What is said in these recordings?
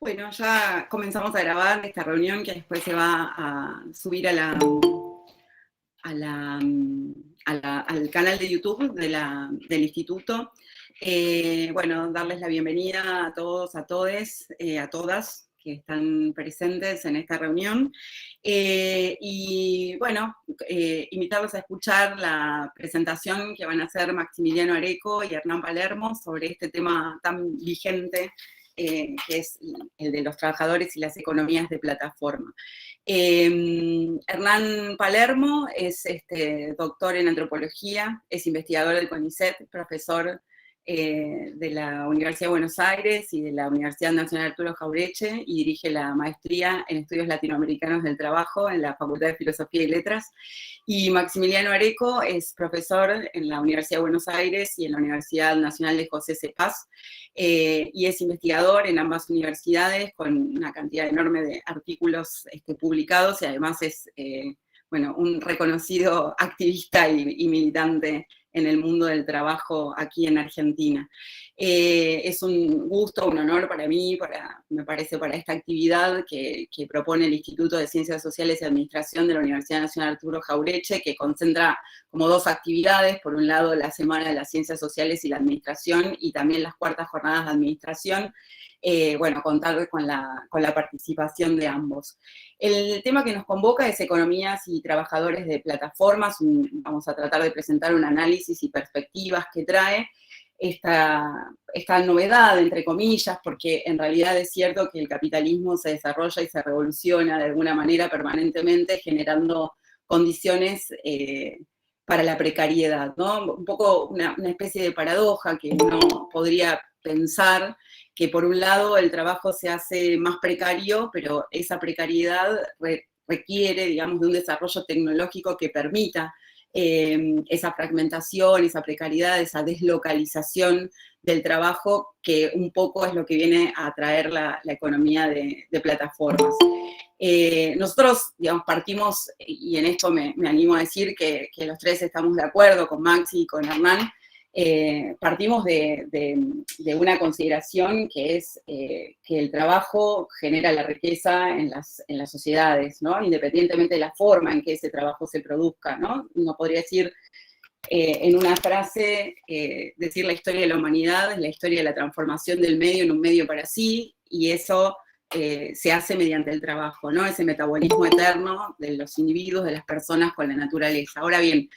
Bueno, ya comenzamos a grabar esta reunión que después se va a subir a la, al canal de YouTube del Instituto. Bueno, darles la bienvenida a todos, a todes, a todas que están presentes en esta reunión. Y bueno, invitarlos a escuchar la presentación que van a hacer Maximiliano Areco y Hernán Palermo sobre este tema tan vigente que es el de los trabajadores y las economías de plataforma. Hernán Palermo es doctor en antropología, es investigador del CONICET, profesor de la Universidad de Buenos Aires y de la Universidad Nacional Arturo Jauretche, y dirige la maestría en estudios latinoamericanos del trabajo en la Facultad de Filosofía y Letras. Y Maximiliano Areco es profesor en la Universidad de Buenos Aires y en la Universidad Nacional de José C. Paz, y es investigador en ambas universidades con una cantidad enorme de artículos publicados, y además es bueno, un reconocido activista y militante en el mundo del trabajo aquí en Argentina. Es un gusto, un honor para mí, me parece, para esta actividad que propone el Instituto de Ciencias Sociales y Administración de la Universidad Nacional Arturo Jauretche, que concentra como dos actividades: por un lado la Semana de las Ciencias Sociales y la Administración, y también las cuartas jornadas de administración. Bueno, contar con la participación de ambos. El tema que nos convoca es economías y trabajadores de plataformas. Vamos a tratar de presentar un análisis y perspectivas que trae esta novedad, entre comillas, porque en realidad es cierto que el capitalismo se desarrolla y se revoluciona de alguna manera permanentemente, generando condiciones para la precariedad, ¿no? Un poco una especie de paradoja que uno podría pensar, que por un lado el trabajo se hace más precario, pero esa precariedad requiere, digamos, de un desarrollo tecnológico que permita esa fragmentación, esa precariedad, esa deslocalización del trabajo, que un poco es lo que viene a traer la economía de plataformas. Nosotros, digamos, partimos, y en esto me animo a decir que los tres estamos de acuerdo con Maxi y con Hernán. Partimos de una consideración que es que el trabajo genera la riqueza en las sociedades, ¿no? Independientemente de la forma en que ese trabajo se produzca, ¿no? Uno podría decir en una frase, decir la historia de la humanidad es la historia de la transformación del medio en un medio para sí, y eso se hace mediante el trabajo, ¿no? Ese metabolismo eterno de los individuos, de las personas con la naturaleza. Ahora bien,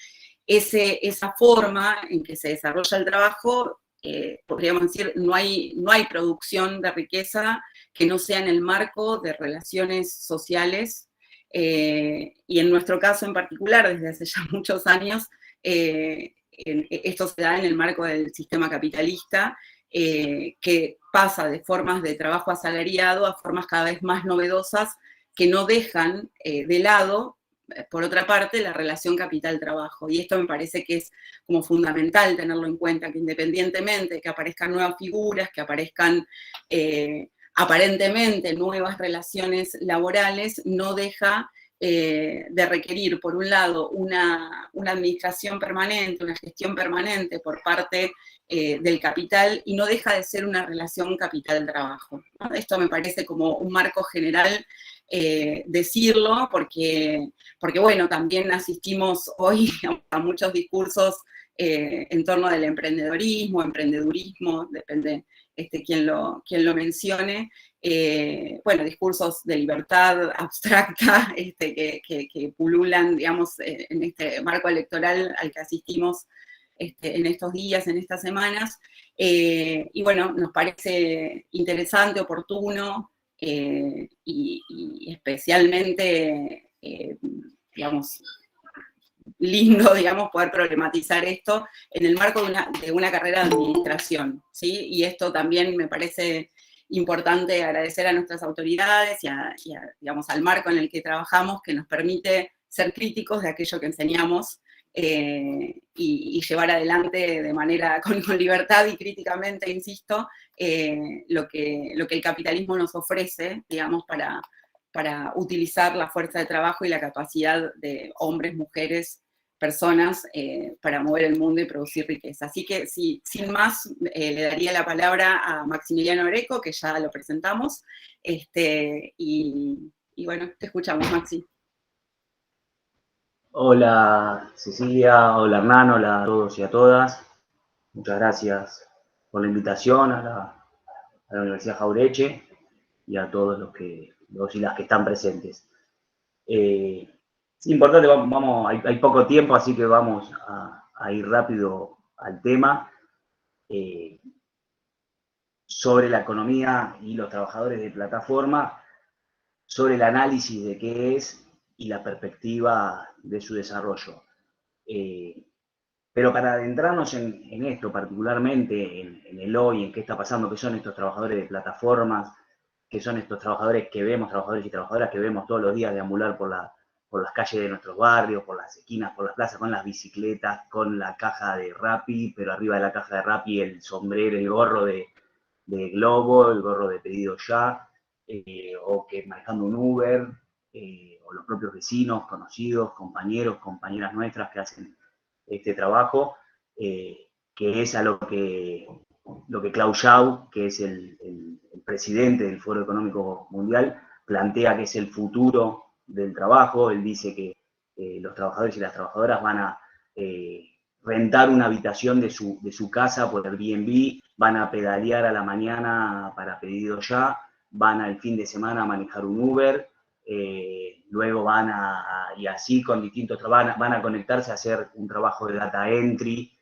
esa forma en que se desarrolla el trabajo, podríamos decir, no hay producción de riqueza que no sea en el marco de relaciones sociales, y en nuestro caso en particular, desde hace ya muchos años, esto se da en el marco del sistema capitalista, que pasa de formas de trabajo asalariado a formas cada vez más novedosas que no dejan de lado, por otra parte, la relación capital-trabajo. Y esto me parece que es como fundamental tenerlo en cuenta, que independientemente de que aparezcan nuevas figuras, que aparezcan aparentemente nuevas relaciones laborales, no deja de requerir, por un lado, una administración permanente, una gestión permanente por parte del capital, y no deja de ser una relación capital-trabajo, ¿no? Esto me parece como un marco general decirlo, porque bueno, también asistimos hoy a muchos discursos en torno del emprendedorismo, emprendedurismo, depende quién lo mencione. Bueno, discursos de libertad abstracta que pululan, digamos, en este marco electoral al que asistimos en estos días, en estas semanas. Y bueno, nos parece interesante, oportuno, y especialmente, digamos, lindo, digamos, poder problematizar esto en el marco de una carrera de administración, ¿sí? Y esto también me parece importante agradecer a nuestras autoridades digamos, al marco en el que trabajamos, que nos permite ser críticos de aquello que enseñamos, y llevar adelante de manera con libertad y críticamente, insisto, lo que el capitalismo nos ofrece, digamos, para utilizar la fuerza de trabajo y la capacidad de hombres, mujeres, personas para mover el mundo y producir riqueza. Así que sí, sin más, le daría la palabra a Maximiliano Greco, que ya lo presentamos, y bueno, te escuchamos, Maxi. Hola Cecilia, hola Hernán, hola a todos y a todas. Muchas gracias por la invitación a la Universidad Jauretche y a todos los y las que están presentes. Es importante, hay poco tiempo, así que vamos a ir rápido al tema. Sobre la economía y los trabajadores de plataforma, sobre el análisis de qué es y la perspectiva de su desarrollo. Pero para adentrarnos en esto, particularmente en el hoy, en qué está pasando, qué son estos trabajadores de plataformas, qué son estos trabajadores que vemos, trabajadores y trabajadoras que vemos todos los días deambular por las calles de nuestros barrios, por las esquinas, por las plazas, con las bicicletas, con la caja de Rappi, pero arriba de la caja de Rappi el sombrero, el gorro de Globo, el gorro de Pedido Ya, o que manejando un Uber, o los propios vecinos, conocidos, compañeros, compañeras nuestras que hacen este trabajo, que es a lo que Klaus Schwab, que es el presidente del Foro Económico Mundial, plantea que es el futuro del trabajo. Él dice que los trabajadores y las trabajadoras van a rentar una habitación de su casa por Airbnb, van a pedalear a la mañana para Pedido Ya, van al fin de semana a manejar un Uber, luego y así con distintos trabajos, van a conectarse a hacer un trabajo de data entry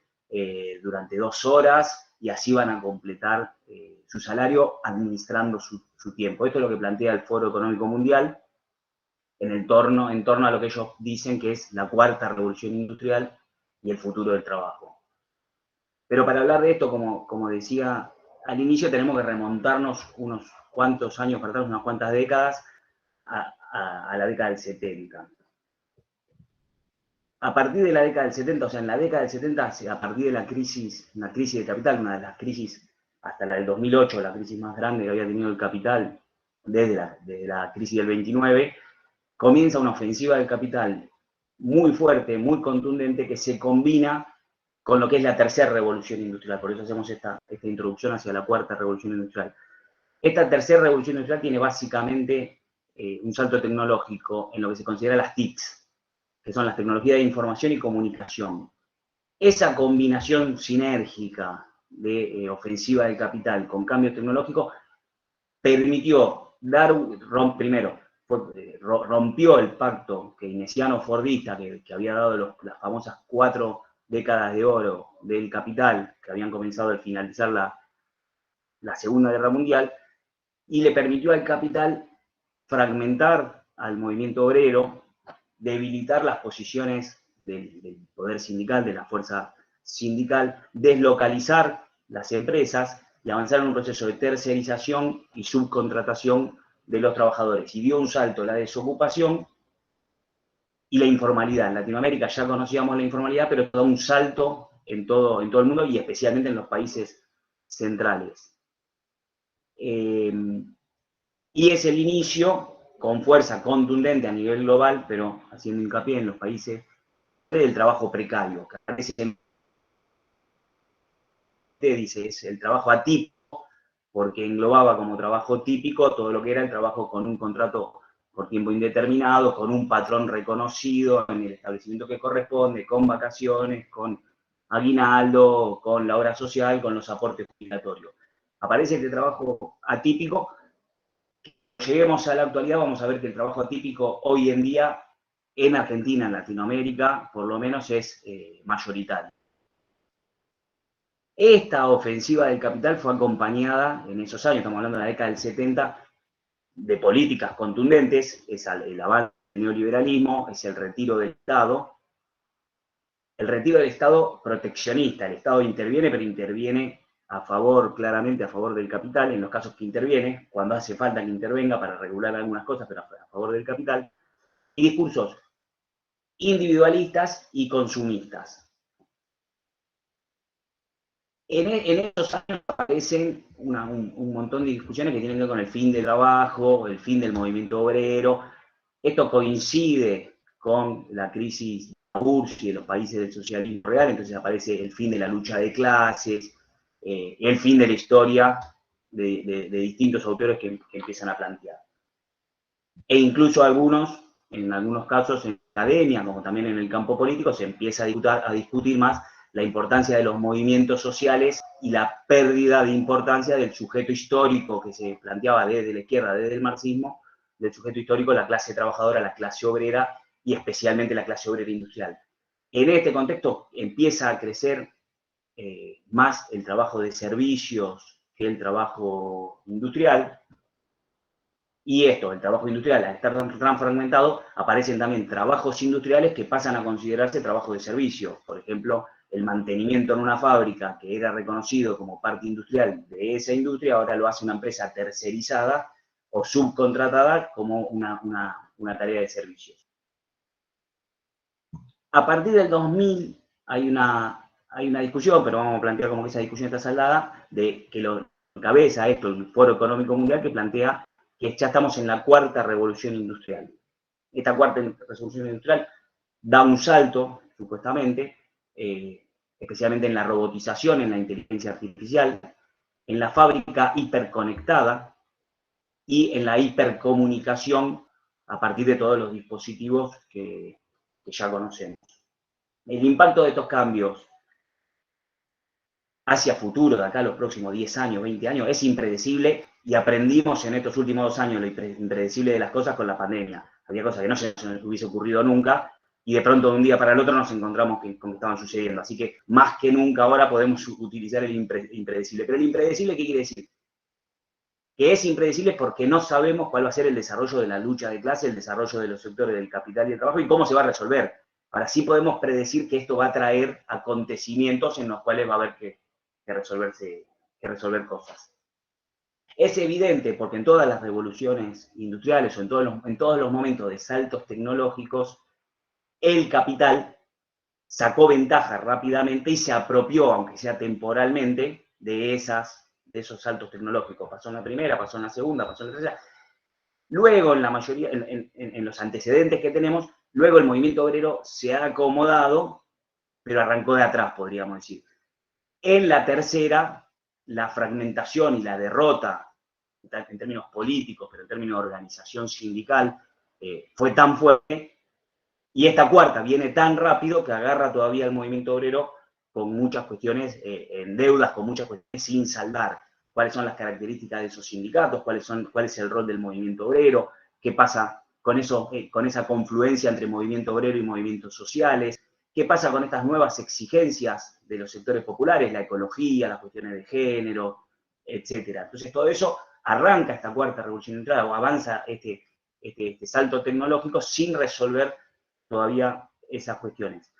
durante 2 horas, y así van a completar su salario administrando su tiempo. Esto es lo que plantea el Foro Económico Mundial en torno a lo que ellos dicen que es la cuarta revolución industrial y el futuro del trabajo. Pero para hablar de esto, como decía al inicio, tenemos que remontarnos unos cuantos años para atrás, unas cuantas décadas, a la década del 70. A partir de la década del 70, o sea, en la década del 70, a partir de la crisis de capital, una de las crisis hasta la del 2008, la crisis más grande que había tenido el capital desde la crisis del 29, comienza una ofensiva del capital muy fuerte, muy contundente, que se combina con lo que es la tercera revolución industrial. Por eso hacemos esta introducción hacia la cuarta revolución industrial. Esta tercera revolución industrial tiene básicamente un salto tecnológico en lo que se considera las TICs, que son las tecnologías de información y comunicación. Esa combinación sinérgica de ofensiva del capital con cambio tecnológico permitió rompió el pacto keynesiano-fordista que había dado las famosas 4 décadas de oro del capital, que habían comenzado al finalizar la Segunda Guerra Mundial, y le permitió al capital fragmentar al movimiento obrero, debilitar las posiciones del poder sindical, de la fuerza sindical, deslocalizar las empresas y avanzar en un proceso de tercerización y subcontratación de los trabajadores. Y dio un salto la desocupación y la informalidad. En Latinoamérica ya conocíamos la informalidad, pero da un salto en todo el mundo y especialmente en los países centrales. Y es el inicio, con fuerza contundente a nivel global, pero haciendo hincapié en los países, del trabajo precario, que aparece dice, es el trabajo atípico, porque englobaba como trabajo típico todo lo que era el trabajo con un contrato por tiempo indeterminado, con un patrón reconocido en el establecimiento que corresponde, con vacaciones, con aguinaldo, con la obra social, con los aportes jubilatorios. Aparece este trabajo atípico. Lleguemos a la actualidad, vamos a ver que el trabajo atípico hoy en día en Argentina, en Latinoamérica, por lo menos es mayoritario. Esta ofensiva del capital fue acompañada en esos años, estamos hablando de la década del 70, de políticas contundentes, es el avance del neoliberalismo, es el retiro del Estado proteccionista. El Estado interviene, pero interviene claramente a favor del capital, en los casos que interviene, cuando hace falta que intervenga para regular algunas cosas, pero a favor del capital, y discursos individualistas y consumistas. En esos años aparecen un montón de discusiones que tienen que ver con el fin del trabajo, el fin del movimiento obrero. Esto coincide con la crisis URSS y de los países del socialismo real, entonces aparece el fin de la lucha de clases, el fin de la historia de distintos autores que empiezan a plantear. E incluso en algunos casos en la academia, como también en el campo político, se empieza a discutir más la importancia de los movimientos sociales y la pérdida de importancia del sujeto histórico que se planteaba desde la izquierda, desde el marxismo, del sujeto histórico, la clase trabajadora, la clase obrera y especialmente la clase obrera industrial. En este contexto empieza a crecer más el trabajo de servicios que el trabajo industrial. Y esto, el trabajo industrial, al estar tan fragmentado, aparecen también trabajos industriales que pasan a considerarse trabajo de servicio. Por ejemplo, el mantenimiento en una fábrica que era reconocido como parte industrial de esa industria, ahora lo hace una empresa tercerizada o subcontratada como una tarea de servicios. A partir del 2000 hay una discusión, pero vamos a plantear como que esa discusión está saldada, de que lo encabeza esto el Foro Económico Mundial, que plantea que ya estamos en la cuarta revolución industrial. Esta cuarta revolución industrial da un salto, supuestamente, especialmente en la robotización, en la inteligencia artificial, en la fábrica hiperconectada y en la hipercomunicación a partir de todos los dispositivos que ya conocemos. El impacto de estos cambios hacia futuro, de acá a los próximos 10 años, 20 años, es impredecible y aprendimos en estos últimos 2 años lo impredecible de las cosas con la pandemia. Había cosas que no se nos hubiese ocurrido nunca y de pronto de un día para el otro nos encontramos con que estaban sucediendo. Así que más que nunca ahora podemos utilizar el impredecible. Pero el impredecible, ¿qué quiere decir? Que es impredecible porque no sabemos cuál va a ser el desarrollo de la lucha de clase, el desarrollo de los sectores del capital y el trabajo y cómo se va a resolver. Ahora sí podemos predecir que esto va a traer acontecimientos en los cuales va a haber que resolver cosas. Es evidente porque en todas las revoluciones industriales o en todos los momentos de saltos tecnológicos, el capital sacó ventaja rápidamente y se apropió, aunque sea temporalmente, de esos saltos tecnológicos. Pasó en la primera, pasó en la segunda, pasó en la tercera. Luego, en la mayoría, en los antecedentes que tenemos, luego el movimiento obrero se ha acomodado, pero arrancó de atrás, podríamos decir. En la tercera, la fragmentación y la derrota, en términos políticos, pero en términos de organización sindical, fue tan fuerte, y esta cuarta viene tan rápido que agarra todavía el movimiento obrero con muchas cuestiones en deudas, con muchas cuestiones sin saldar. ¿Cuáles son las características de esos sindicatos? ¿Cuál es el rol del movimiento obrero? ¿Qué pasa con esa confluencia entre movimiento obrero y movimientos sociales? ¿Qué pasa con estas nuevas exigencias de los sectores populares, la ecología, las cuestiones de género, etcétera? Entonces, todo eso arranca esta cuarta revolución industrial o avanza este salto tecnológico sin resolver todavía esas cuestiones.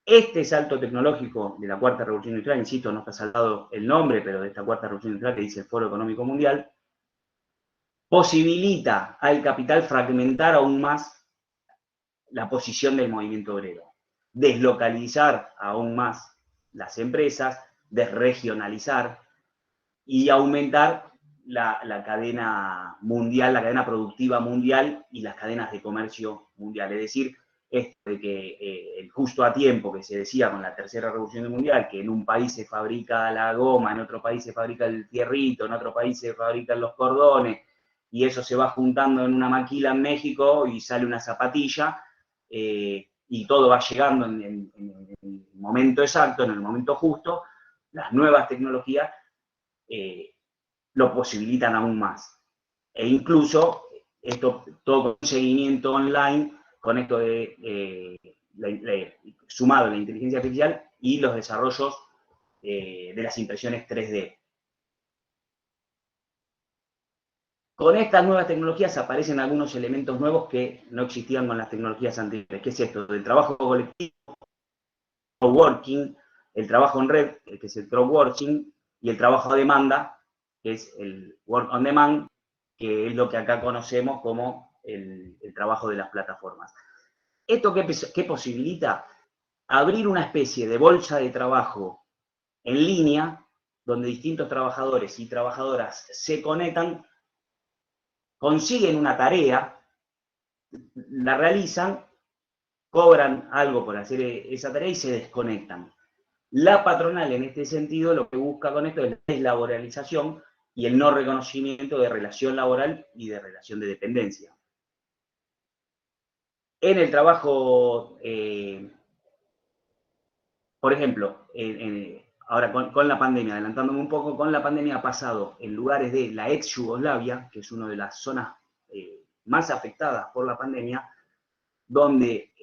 Este salto tecnológico de la cuarta revolución industrial, insisto, no está saldado el nombre, pero de esta cuarta revolución industrial que dice el Foro Económico Mundial, posibilita al capital fragmentar aún más la posición del movimiento obrero, deslocalizar aún más las empresas, desregionalizar y aumentar la cadena mundial, la cadena productiva mundial y las cadenas de comercio mundial. Es decir, esto de que el justo a tiempo que se decía con la tercera revolución mundial, que en un país se fabrica la goma, en otro país se fabrica el fierrito, en otro país se fabrican los cordones, y eso se va juntando en una maquila en México y sale una zapatilla, y todo va llegando en el momento exacto, en el momento justo. Las nuevas tecnologías lo posibilitan aún más. E incluso esto, todo con un seguimiento online, con esto sumado a la inteligencia artificial y los desarrollos de las impresiones 3D. Con estas nuevas tecnologías aparecen algunos elementos nuevos que no existían con las tecnologías anteriores. ¿Qué es esto? Del trabajo colectivo, coworking, el trabajo en red, que es el crowdworking, y el trabajo a demanda, que es el work on demand, que es lo que acá conocemos como el trabajo de las plataformas. ¿Esto qué posibilita? Abrir una especie de bolsa de trabajo en línea, donde distintos trabajadores y trabajadoras se conectan, consiguen una tarea, la realizan cobran algo por hacer esa tarea y se desconectan. La patronal, en este sentido, lo que busca con esto es la deslaboralización y el no reconocimiento de relación laboral y de relación de dependencia. En el trabajo, por ejemplo, ahora con la pandemia, adelantándome un poco, con la pandemia ha pasado en lugares de la ex Yugoslavia, que es una de las zonas más afectadas por la pandemia, donde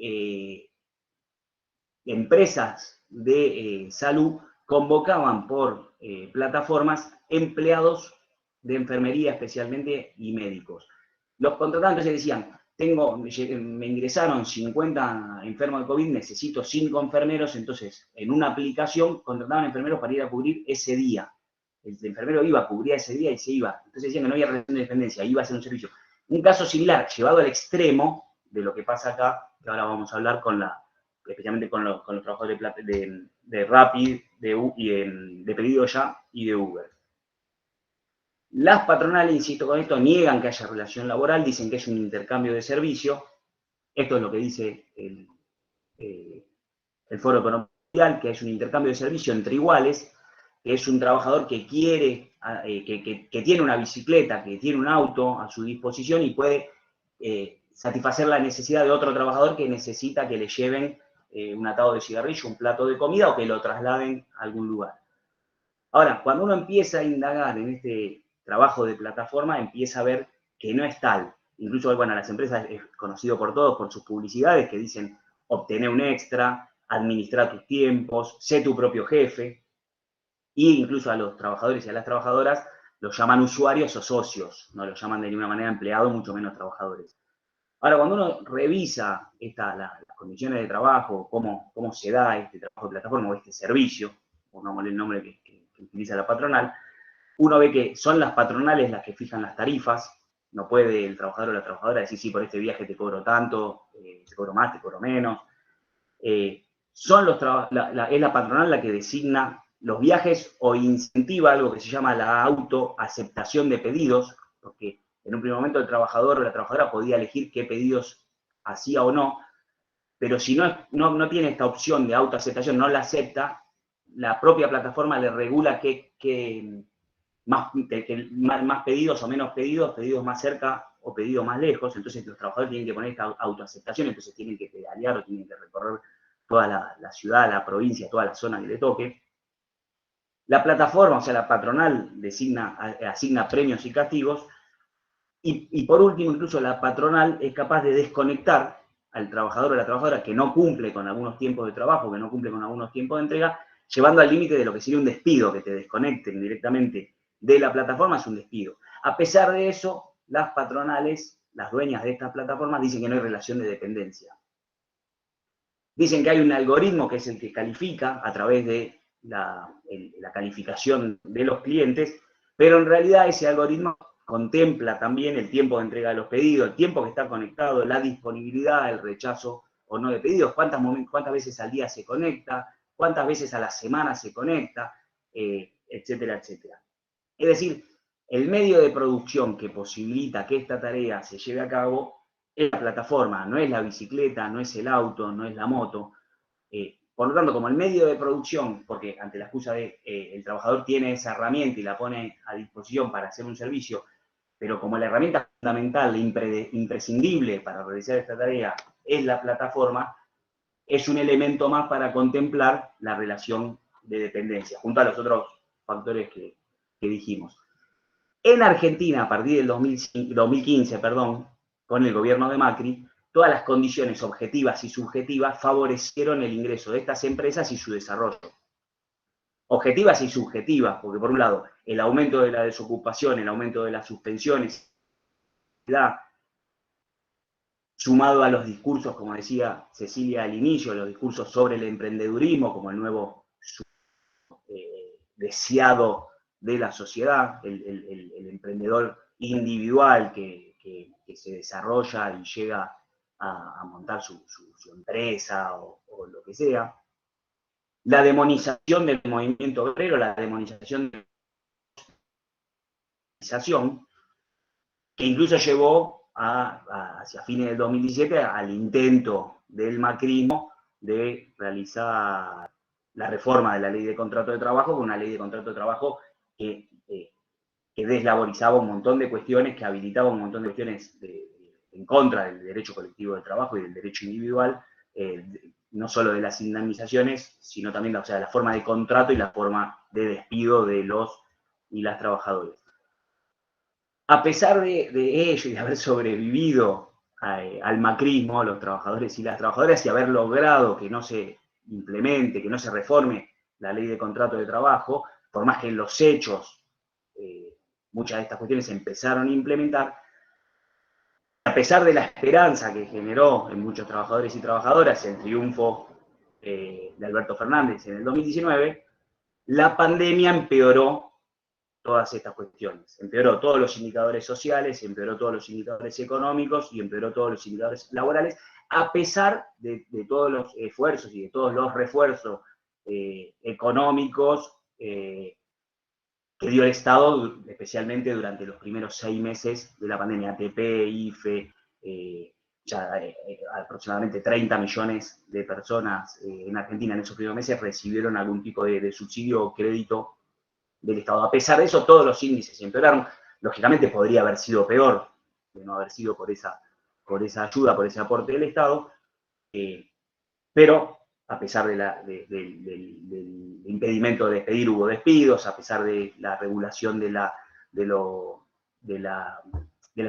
empresas de salud convocaban por plataformas empleados de enfermería especialmente y médicos. Los contratantes decían, me ingresaron 50 enfermos de COVID, necesito 5 enfermeros, entonces en una aplicación contrataban enfermeros para ir a cubrir ese día. El enfermero iba, cubría ese día y se iba. Entonces decían que no había relación de dependencia, iba a hacer un servicio. Un caso similar, llevado al extremo de lo que pasa acá, que ahora vamos a hablar especialmente con los trabajadores de Rappi, de Pedido Ya y de Uber. Las patronales, insisto con esto, niegan que haya relación laboral, dicen que es un intercambio de servicios. Esto es lo que dice el Foro Económico Mundial, que es un intercambio de servicios entre iguales, que es un trabajador que quiere, que tiene una bicicleta, que tiene un auto a su disposición y puede satisfacer la necesidad de otro trabajador que necesita que le lleven un atado de cigarrillo, un plato de comida o que lo trasladen a algún lugar. Ahora, cuando uno empieza a indagar en este trabajo de plataforma, empieza a ver que no es tal. Incluso, bueno, las empresas es conocido por todos por sus publicidades que dicen obtener un extra, administrar tus tiempos, sé tu propio jefe. E incluso a los trabajadores y a las trabajadoras los llaman usuarios o socios, no los llaman de ninguna manera empleados, mucho menos trabajadores. Ahora, cuando uno revisa las condiciones de trabajo, cómo se da este trabajo de plataforma o este servicio, pongámosle el nombre que utiliza la patronal, uno ve que son las patronales las que fijan las tarifas, no puede el trabajador o la trabajadora decir, sí, por este viaje te cobro tanto, te cobro más, te cobro menos. Es la patronal la que designa los viajes o incentiva algo que se llama la autoaceptación de pedidos, porque en un primer momento el trabajador o la trabajadora podía elegir qué pedidos hacía o no, pero si no tiene esta opción de autoaceptación, no la acepta, la propia plataforma le regula más pedidos o menos pedidos más cerca o pedidos más lejos, entonces los trabajadores tienen que poner esta autoaceptación, entonces tienen que pedalear o tienen que recorrer toda la ciudad, la provincia, toda la zona que le toque. La plataforma, o sea, la patronal asigna premios y castigos, y por último, incluso la patronal es capaz de desconectar al trabajador o la trabajadora que no cumple con algunos tiempos de trabajo, que no cumple con algunos tiempos de entrega, llevando al límite de lo que sería un despido, que te desconecten directamente de la plataforma es un despido. A pesar de eso, las patronales, las dueñas de estas plataformas, dicen que no hay relación de dependencia. Dicen que hay un algoritmo que es el que califica a través de la calificación de los clientes, pero en realidad ese algoritmo contempla también el tiempo de entrega de los pedidos, el tiempo que está conectado, la disponibilidad, el rechazo o no de pedidos, cuántas veces al día se conecta, cuántas veces a la semana se conecta, etcétera, etcétera. Es decir, el medio de producción que posibilita que esta tarea se lleve a cabo es la plataforma, no es la bicicleta, no es el auto, no es la moto. Por lo tanto, como el medio de producción, porque ante la excusa de el trabajador tiene esa herramienta y la pone a disposición para hacer un servicio, pero como la herramienta fundamental, imprescindible para realizar esta tarea es la plataforma, es un elemento más para contemplar la relación de dependencia, junto a los otros factores que dijimos. En Argentina, a partir del 2015, con el gobierno de Macri, todas las condiciones objetivas y subjetivas favorecieron el ingreso de estas empresas y su desarrollo. Objetivas y subjetivas, porque por un lado, el aumento de la desocupación, el aumento de las suspensiones, sumado a los discursos, como decía Cecilia al inicio, los discursos sobre el emprendedurismo como el nuevo deseado de la sociedad, el emprendedor individual que se desarrolla y llega a montar su empresa o lo que sea. La demonización del movimiento obrero, la demonización de la organización, que incluso llevó hacia fines del 2017 al intento del macrismo de realizar la reforma de la ley de contrato de trabajo, con una ley de contrato de trabajo que deslaborizaba un montón de cuestiones, que habilitaba un montón de cuestiones en contra del derecho colectivo del trabajo y del derecho individual, no solo de las indemnizaciones, sino también la forma de contrato y la forma de despido de los y las trabajadoras. A pesar de ello y de haber sobrevivido al macrismo, los trabajadores y las trabajadoras, y haber logrado que no se implemente, que no se reforme la ley de contrato de trabajo, por más que en los hechos muchas de estas cuestiones se empezaron a implementar, a pesar de la esperanza que generó en muchos trabajadores y trabajadoras el triunfo de Alberto Fernández en el 2019, la pandemia empeoró todas estas cuestiones. Empeoró todos los indicadores sociales, empeoró todos los indicadores económicos y empeoró todos los indicadores laborales, a pesar de todos los esfuerzos y de todos los refuerzos económicos que dio el Estado, especialmente durante los primeros 6 meses de la pandemia. ATP, IFE, aproximadamente 30 millones de personas en Argentina en esos primeros meses recibieron algún tipo de subsidio o crédito del Estado. A pesar de eso, todos los índices empeoraron. Lógicamente podría haber sido peor, de no haber sido por esa ayuda, por ese aporte del Estado, pero a pesar del impedimento de despedir, hubo despidos, a pesar de la regulación de las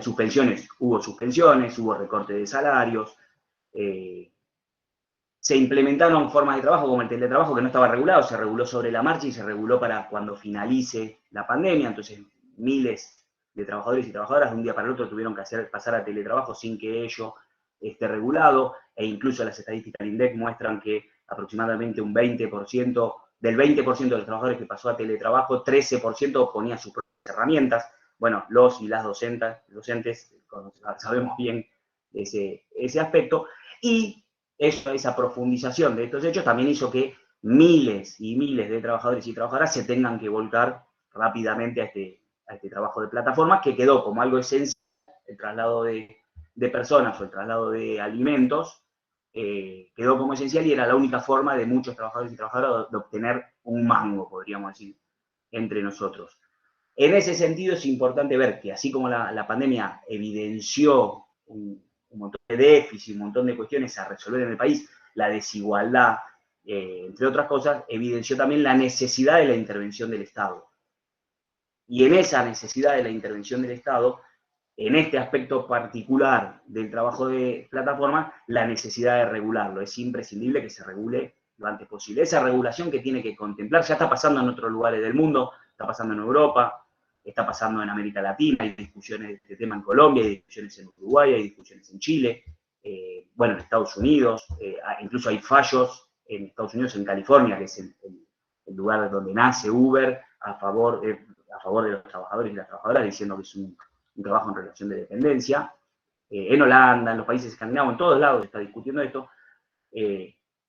suspensiones, hubo suspensiones, hubo recorte de salarios, se implementaron formas de trabajo como el teletrabajo que no estaba regulado, se reguló sobre la marcha y se reguló para cuando finalice la pandemia, entonces miles de trabajadores y trabajadoras de un día para el otro tuvieron que pasar a teletrabajo sin que ello esté regulado, e incluso las estadísticas del INDEC muestran que aproximadamente un 20%, del 20% de los trabajadores que pasó a teletrabajo, 13% ponía sus propias herramientas. Bueno, los y las docentes sabemos bien ese aspecto, y esa profundización de estos hechos también hizo que miles y miles de trabajadores y trabajadoras se tengan que volcar rápidamente a este trabajo de plataformas, que quedó como algo esencial, el traslado de personas o el traslado de alimentos, quedó como esencial y era la única forma de muchos trabajadores y trabajadoras de obtener un mango, podríamos decir, entre nosotros. En ese sentido es importante ver que así como la pandemia evidenció un montón de déficit, un montón de cuestiones a resolver en el país, la desigualdad, entre otras cosas, evidenció también la necesidad de la intervención del Estado. Y en esa necesidad de la intervención del Estado, en este aspecto particular del trabajo de plataforma, la necesidad de regularlo. Es imprescindible que se regule lo antes posible. Esa regulación que tiene que contemplar, ya está pasando en otros lugares del mundo, está pasando en Europa, está pasando en América Latina, hay discusiones de este tema en Colombia, hay discusiones en Uruguay, hay discusiones en Chile, bueno, en Estados Unidos, incluso hay fallos en Estados Unidos, en California, que es el lugar donde nace Uber, a favor de los trabajadores y las trabajadoras, diciendo que es un trabajo en relación de dependencia. En Holanda, en los países escandinavos, en todos lados se está discutiendo esto.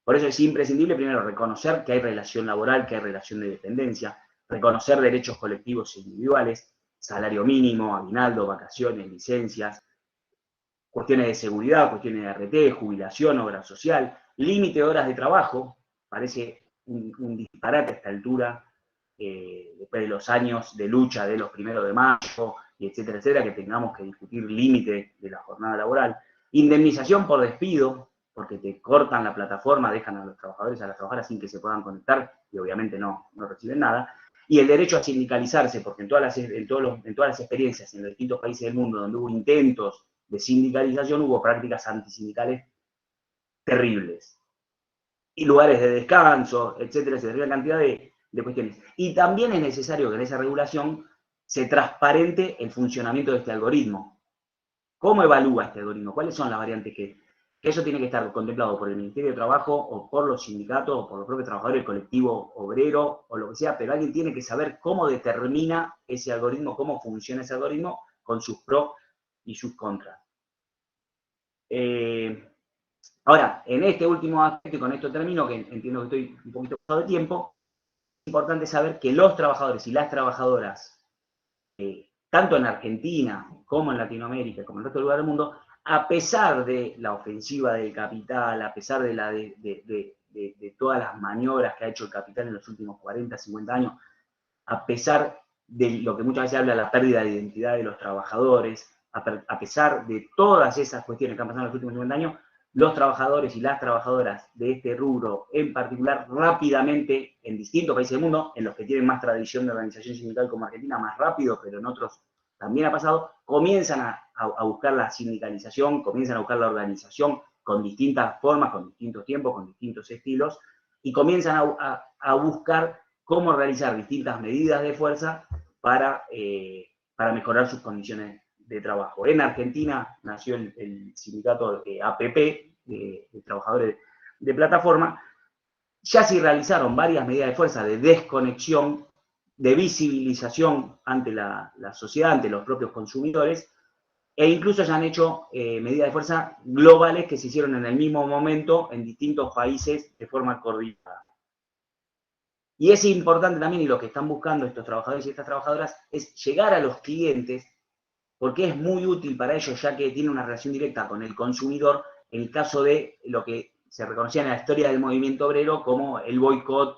Por eso es imprescindible primero reconocer que hay relación laboral, que hay relación de dependencia, reconocer derechos colectivos e individuales, salario mínimo, aguinaldo, vacaciones, licencias, cuestiones de seguridad, cuestiones de RT, jubilación, obra social, límite de horas de trabajo. Parece un disparate a esta altura, después de los años de lucha de los 1 de mayo, y etcétera, etcétera, que tengamos que discutir límite de la jornada laboral. Indemnización por despido, porque te cortan la plataforma, dejan a los trabajadores, a las trabajadoras sin que se puedan conectar, y obviamente no reciben nada. Y el derecho a sindicalizarse, porque en todas las experiencias en los distintos países del mundo donde hubo intentos de sindicalización, hubo prácticas antisindicales terribles. Y lugares de descanso, etcétera, etcétera, una cantidad de cuestiones. Y también es necesario que en esa regulación se transparente el funcionamiento de este algoritmo. ¿Cómo evalúa este algoritmo? ¿Cuáles son las variantes que eso tiene que estar contemplado por el Ministerio de Trabajo o por los sindicatos o por los propios trabajadores, el colectivo obrero o lo que sea, pero alguien tiene que saber cómo determina ese algoritmo, cómo funciona ese algoritmo con sus pros y sus contras. Ahora, en este último aspecto, y con esto termino, que entiendo que estoy un poquito pasado de tiempo, es importante saber que los trabajadores y las trabajadoras tanto en Argentina como en Latinoamérica, como en el resto del lugar del mundo, a pesar de la ofensiva del capital, a pesar de todas las maniobras que ha hecho el capital en los últimos 40, 50 años, a pesar de lo que muchas veces habla de la pérdida de identidad de los trabajadores, a pesar de todas esas cuestiones que han pasado en los últimos 50 años, los trabajadores y las trabajadoras de este rubro, en particular, rápidamente, en distintos países del mundo, en los que tienen más tradición de organización sindical como Argentina, más rápido, pero en otros también ha pasado, comienzan a buscar la sindicalización, comienzan a buscar la organización con distintas formas, con distintos tiempos, con distintos estilos, y comienzan a buscar cómo realizar distintas medidas de fuerza para mejorar sus condiciones de trabajo. En Argentina nació el sindicato APP, de trabajadores de plataforma. Ya se realizaron varias medidas de fuerza de desconexión, de visibilización ante la sociedad, ante los propios consumidores, e incluso se han hecho medidas de fuerza globales que se hicieron en el mismo momento en distintos países de forma coordinada. Y es importante también, y lo que están buscando estos trabajadores y estas trabajadoras, es llegar a los clientes, porque es muy útil para ellos, ya que tiene una relación directa con el consumidor, en el caso de lo que se reconocía en la historia del movimiento obrero como el boicot,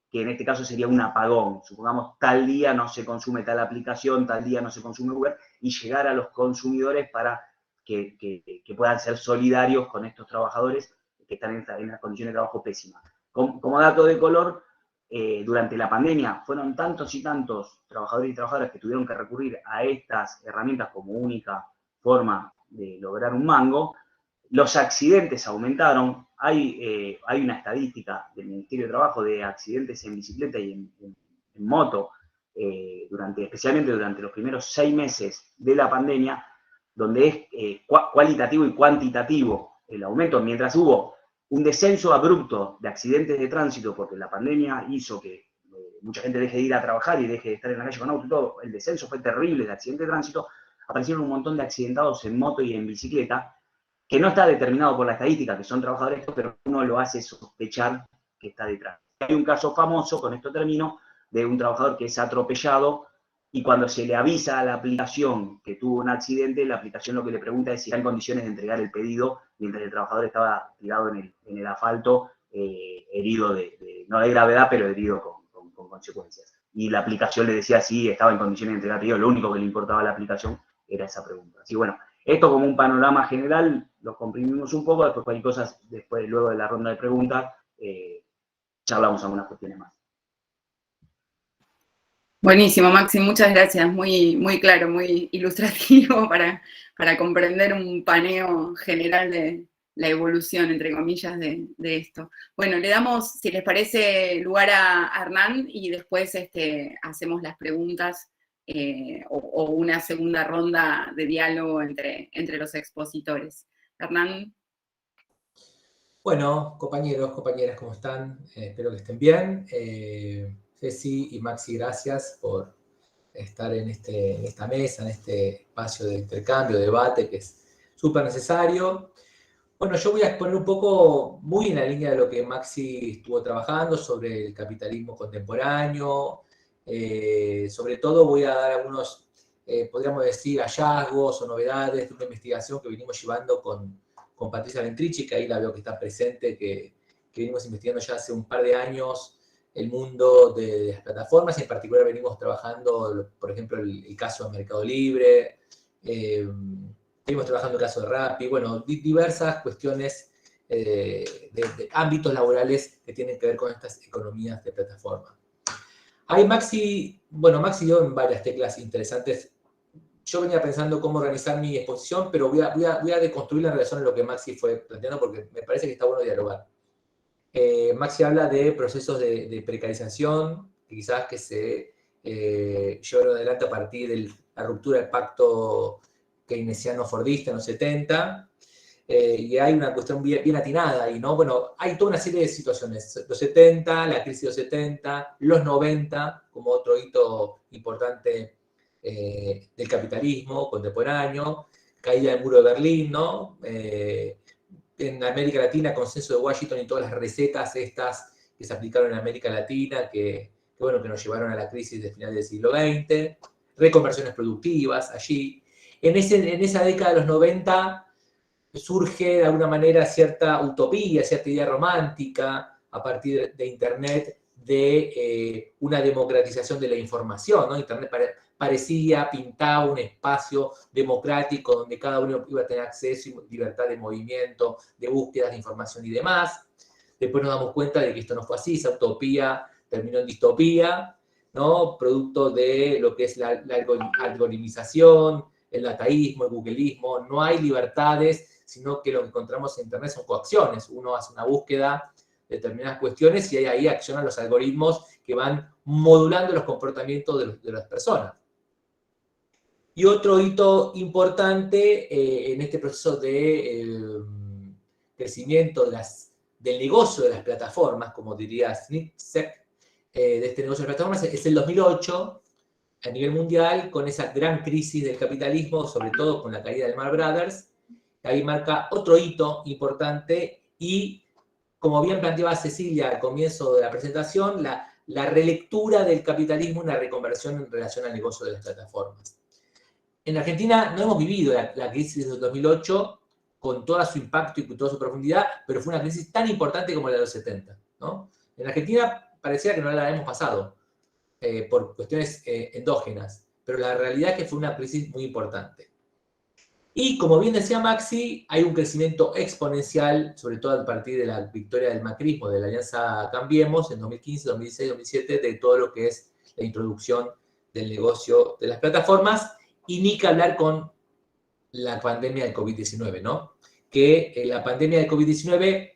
que en este caso sería un apagón. Supongamos, tal día no se consume tal aplicación, tal día no se consume Uber, y llegar a los consumidores para que puedan ser solidarios con estos trabajadores que están en unas condiciones de trabajo pésimas. Como dato de color, durante la pandemia fueron tantos y tantos trabajadores y trabajadoras que tuvieron que recurrir a estas herramientas como única forma de lograr un mango. Los accidentes aumentaron. Hay una estadística del Ministerio de Trabajo de accidentes en bicicleta y en moto, especialmente durante los primeros 6 meses de la pandemia, donde es cualitativo y cuantitativo el aumento, mientras hubo un descenso abrupto de accidentes de tránsito, porque la pandemia hizo que mucha gente deje de ir a trabajar y deje de estar en la calle con auto y todo. El descenso fue terrible de accidentes de tránsito. Aparecieron un montón de accidentados en moto y en bicicleta, que no está determinado por la estadística, que son trabajadores, pero uno lo hace sospechar que está detrás. Hay un caso famoso, con esto termino, de un trabajador que es atropellado, y cuando se le avisa a la aplicación que tuvo un accidente, la aplicación lo que le pregunta es si está en condiciones de entregar el pedido, mientras el trabajador estaba tirado en el asfalto, herido, no de gravedad, pero herido con consecuencias. Y la aplicación le decía si estaba en condiciones de entregar el pedido, lo único que le importaba a la aplicación era esa pregunta. Así bueno, esto como un panorama general, lo comprimimos un poco, después cualquier cosa, luego de la ronda de preguntas, charlamos algunas cuestiones más. Buenísimo, Maxi, muchas gracias. Muy, muy claro, muy ilustrativo para comprender un paneo general de la evolución, entre comillas, de esto. Bueno, le damos, si les parece, lugar a Hernán y después hacemos las preguntas o una segunda ronda de diálogo entre los expositores. Hernán. Bueno, compañeros, compañeras, ¿cómo están? Espero que estén bien. Ceci y Maxi, gracias por estar en esta mesa, en este espacio de intercambio, de debate, que es súper necesario. Bueno, yo voy a exponer un poco, muy en la línea de lo que Maxi estuvo trabajando, sobre el capitalismo contemporáneo. Sobre todo voy a dar algunos, podríamos decir, hallazgos o novedades de una investigación que venimos llevando con Patricia Ventrici, que ahí la veo que está presente, que venimos investigando ya hace un par de años el mundo de las plataformas, y en particular venimos trabajando, por ejemplo, el caso de Mercado Libre, venimos trabajando el caso de Rappi, bueno, diversas cuestiones de ámbitos laborales que tienen que ver con estas economías de plataforma. Ahí Maxi dio en varias teclas interesantes. Yo venía pensando cómo organizar mi exposición, pero voy a deconstruirla en relación a lo que Maxi fue planteando, porque me parece que está bueno dialogar. Maxi habla de procesos de precarización, quizás que se llevaron adelante a partir de la ruptura del pacto keynesiano-fordista en los 70, y hay una cuestión bien atinada ahí, ¿no? Bueno, hay toda una serie de situaciones. Los 70, la crisis de los 70, los 90, como otro hito importante del capitalismo contemporáneo, caída del muro de Berlín, ¿no? En América Latina, consenso de Washington y todas las recetas estas que se aplicaron en América Latina, que nos llevaron a la crisis de finales del siglo XX. reconversiones productivas allí. En esa década de los 90 surge de alguna manera cierta utopía, cierta idea romántica a partir de Internet de una democratización de la información, ¿no? Internet pintaba un espacio democrático donde cada uno iba a tener acceso y libertad de movimiento, de búsquedas de información y demás. Después nos damos cuenta de que esto no fue así, esa utopía terminó en distopía, ¿no? Producto de lo que es la algoritmización, el dataísmo, el googleismo. No hay libertades, sino que lo que encontramos en Internet son coacciones. Uno hace una búsqueda de determinadas cuestiones y ahí accionan los algoritmos que van modulando los comportamientos de las personas. Y otro hito importante en este proceso de crecimiento del negocio de las plataformas, como diría Snitsek, de este negocio de las plataformas, es el 2008, a nivel mundial, con esa gran crisis del capitalismo, sobre todo con la caída del Lehman Brothers. Ahí marca otro hito importante y, como bien planteaba Cecilia al comienzo de la presentación, la relectura del capitalismo, una reconversión en relación al negocio de las plataformas. En Argentina no hemos vivido la crisis del 2008 con todo su impacto y con toda su profundidad, pero fue una crisis tan importante como la de los 70, ¿no? En Argentina parecía que no la hemos pasado por cuestiones endógenas, pero la realidad es que fue una crisis muy importante. Y como bien decía Maxi, hay un crecimiento exponencial, sobre todo a partir de la victoria del macrismo, de la Alianza Cambiemos, en 2015, 2016, 2017, de todo lo que es la introducción del negocio de las plataformas, y ni que hablar con la pandemia del COVID-19, ¿no? Que la pandemia del COVID-19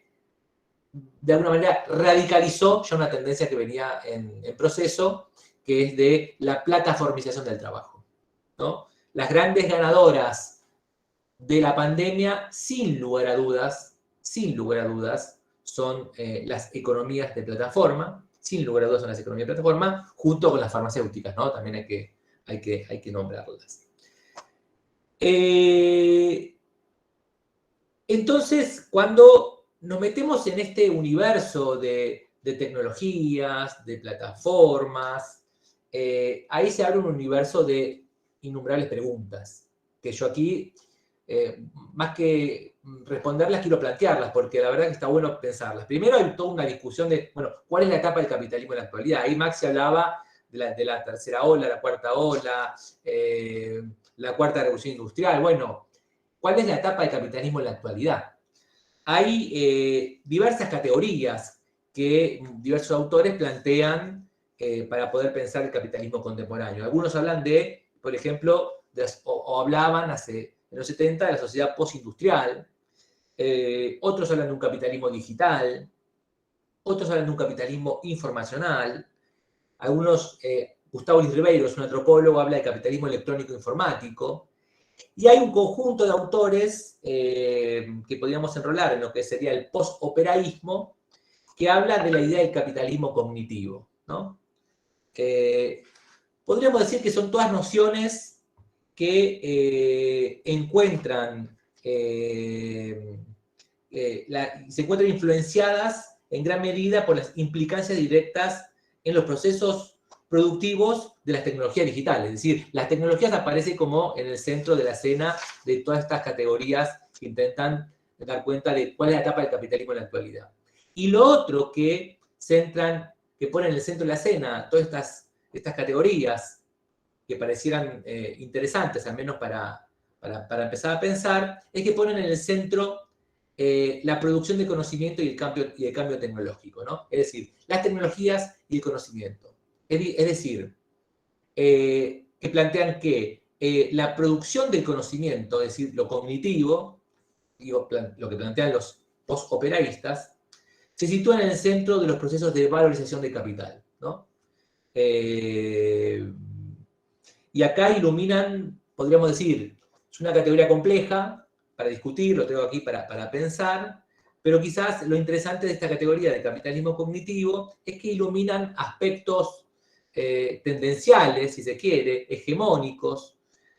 de alguna manera radicalizó ya una tendencia que venía en proceso, que es de la plataformización del trabajo, ¿no? Las grandes ganadoras de la pandemia, sin lugar a dudas, son las economías de plataforma, junto con las farmacéuticas, ¿no? También hay que nombrarlas. Entonces, cuando nos metemos en este universo de tecnologías, de plataformas, ahí se abre un universo de innumerables preguntas, que yo aquí, más que responderlas, quiero plantearlas, porque la verdad que está bueno pensarlas. Primero hay toda una discusión de, bueno, ¿cuál es la etapa del capitalismo en la actualidad? Ahí Maxi hablaba de la tercera ola, la cuarta ola, la cuarta revolución industrial. Bueno, ¿cuál es la etapa del capitalismo en la actualidad? Hay diversas categorías que diversos autores plantean para poder pensar el capitalismo contemporáneo. Algunos hablan de, por ejemplo, o hablaban en los 70 de la sociedad postindustrial, otros hablan de un capitalismo digital, otros hablan de un capitalismo informacional, algunos, Gustavo Luis Ribeiro, es un antropólogo, habla de capitalismo electrónico informático, y hay un conjunto de autores que podríamos enrolar en lo que sería el post-operaísmo, que habla de la idea del capitalismo cognitivo, ¿no? Podríamos decir que son todas nociones que se encuentran influenciadas en gran medida por las implicancias directas en los procesos productivos de las tecnologías digitales. Es decir, las tecnologías aparecen como en el centro de la escena de todas estas categorías que intentan dar cuenta de cuál es la etapa del capitalismo en la actualidad. Y lo otro que ponen en el centro de la escena todas estas categorías que parecieran interesantes, al menos para empezar a pensar, es que ponen en el centro la producción de conocimiento y el cambio tecnológico, ¿no? Es decir, las tecnologías y el conocimiento. Es decir, que plantean que la producción del conocimiento, es decir, lo cognitivo, lo que plantean los post-operaístas, se sitúa en el centro de los procesos de valorización de capital, ¿no? Y acá iluminan, podríamos decir, es una categoría compleja para discutir, lo tengo aquí para pensar, pero quizás lo interesante de esta categoría de capitalismo cognitivo es que iluminan aspectos tendenciales, si se quiere, hegemónicos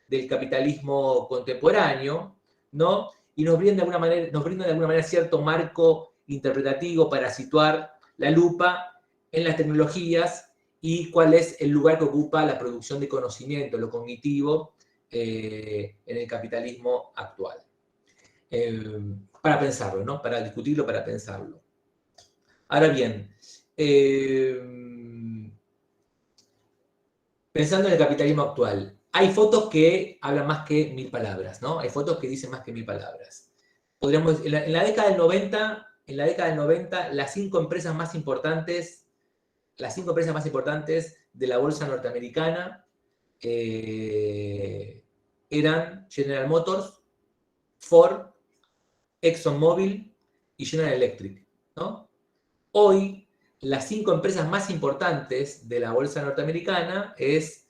del capitalismo contemporáneo, ¿no? Y nos brindan de alguna manera cierto marco interpretativo para situar la lupa en las tecnologías y cuál es el lugar que ocupa la producción de conocimiento, lo cognitivo, en el capitalismo actual. Para pensarlo, ¿no? Para discutirlo, para pensarlo. Ahora bien, pensando en el capitalismo actual, hay fotos que hablan más que 1000 palabras, ¿no? Hay fotos que dicen más que 1000 palabras. Podríamos, en la década del 90, las 5 empresas más importantes de la bolsa norteamericana eran General Motors, Ford, ExxonMobil y General Electric, ¿no? Hoy, las 5 empresas más importantes de la bolsa norteamericana es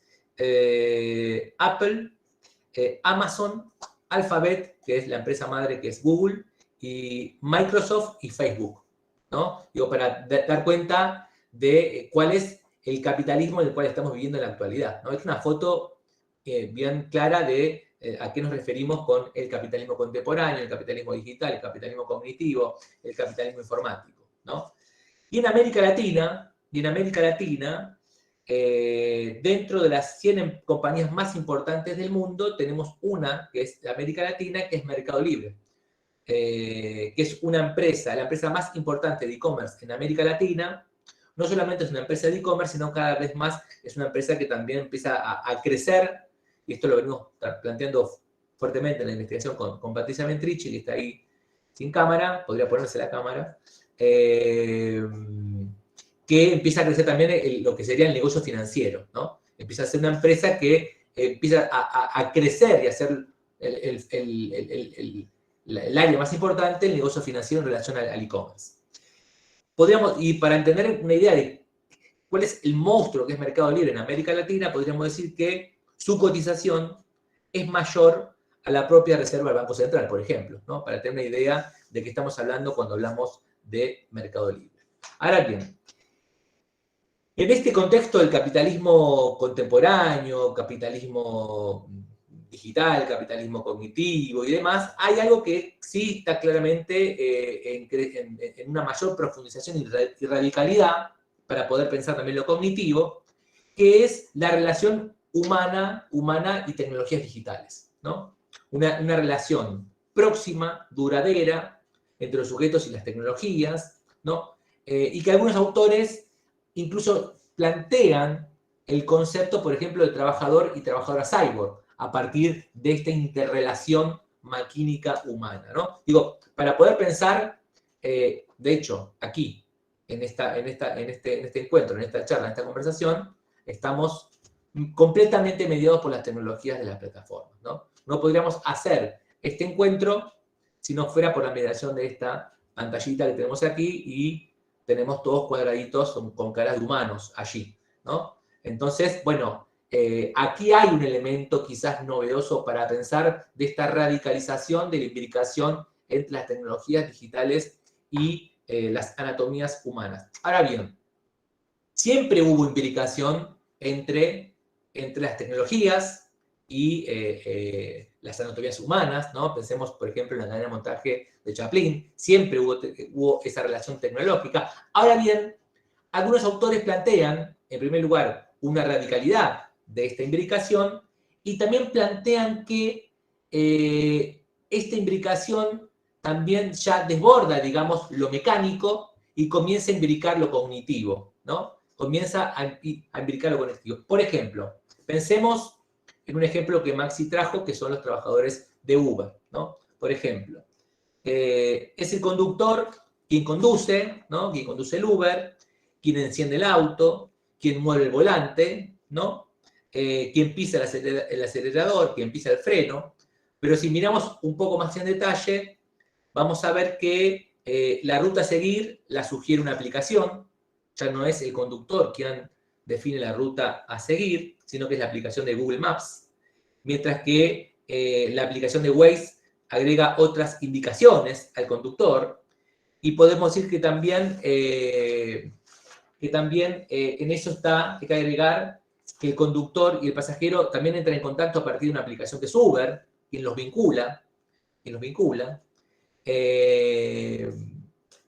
Apple, Amazon, Alphabet, que es la empresa madre que es Google, y Microsoft y Facebook, ¿no? Digo, para dar cuenta de cuál es el capitalismo en el cual estamos viviendo en la actualidad, ¿no? Es una foto bien clara de a qué nos referimos con el capitalismo contemporáneo, el capitalismo digital, el capitalismo cognitivo, el capitalismo informático, ¿no? Y en América Latina, dentro de las 100 compañías más importantes del mundo, tenemos una, que es de América Latina, que es Mercado Libre, que es una empresa, la empresa más importante de e-commerce en América Latina. No solamente es una empresa de e-commerce, sino cada vez más es una empresa que también empieza a crecer, y esto lo venimos planteando fuertemente en la investigación con Patricia Ventrici, que está ahí sin cámara, podría ponerse la cámara, que empieza a crecer también lo que sería el negocio financiero, ¿no? Empieza a ser una empresa que empieza a crecer y a ser el área más importante, el negocio financiero en relación al e-commerce. Y para entender una idea de cuál es el monstruo que es Mercado Libre en América Latina, podríamos decir que su cotización es mayor a la propia reserva del Banco Central, por ejemplo, ¿no? Para tener una idea de qué estamos hablando cuando hablamos de Mercado Libre. Ahora bien, en este contexto del capitalismo contemporáneo, capitalismo digital, capitalismo cognitivo y demás, hay algo que sí está claramente en una mayor profundización y radicalidad para poder pensar también lo cognitivo, que es la relación humana y tecnologías digitales, ¿no? Una relación próxima, duradera, entre los sujetos y las tecnologías, ¿no? Y que algunos autores incluso plantean el concepto, por ejemplo, de trabajador y trabajadora cyborg, a partir de esta interrelación maquínica humana, ¿no? Digo, para poder pensar, de hecho, aquí, en este encuentro, en esta charla, en esta conversación, estamos completamente mediados por las tecnologías de las plataformas, ¿no? No podríamos hacer este encuentro si no fuera por la mediación de esta pantallita que tenemos aquí y tenemos todos cuadraditos con caras de humanos allí, ¿no? Entonces, bueno, aquí hay un elemento quizás novedoso para pensar de esta radicalización de la imbricación entre las tecnologías digitales y las anatomías humanas. Ahora bien, siempre hubo imbricación entre las tecnologías y las anatomías humanas, ¿no? Pensemos, por ejemplo, en la cadena de montaje de Chaplin, siempre hubo esa relación tecnológica. Ahora bien, algunos autores plantean, en primer lugar, una radicalidad de esta imbricación y también plantean que esta imbricación también ya desborda, digamos, lo mecánico y comienza a imbricar lo cognitivo, ¿no? Comienza a imbricar lo cognitivo. Por ejemplo, pensemos en un ejemplo que Maxi trajo, que son los trabajadores de Uber, ¿no? Por ejemplo, es el conductor quien conduce, ¿no? Quien conduce el Uber, quien enciende el auto, quien mueve el volante, ¿no? Quien pisa el acelerador, quien pisa el freno. Pero si miramos un poco más en detalle, vamos a ver que la ruta a seguir la sugiere una aplicación. Ya no es el conductor quien define la ruta a seguir, sino que es la aplicación de Google Maps, mientras que la aplicación de Waze agrega otras indicaciones al conductor, y podemos decir que también en eso está, hay que agregar que el conductor y el pasajero también entran en contacto a partir de una aplicación que es Uber, quien los vincula,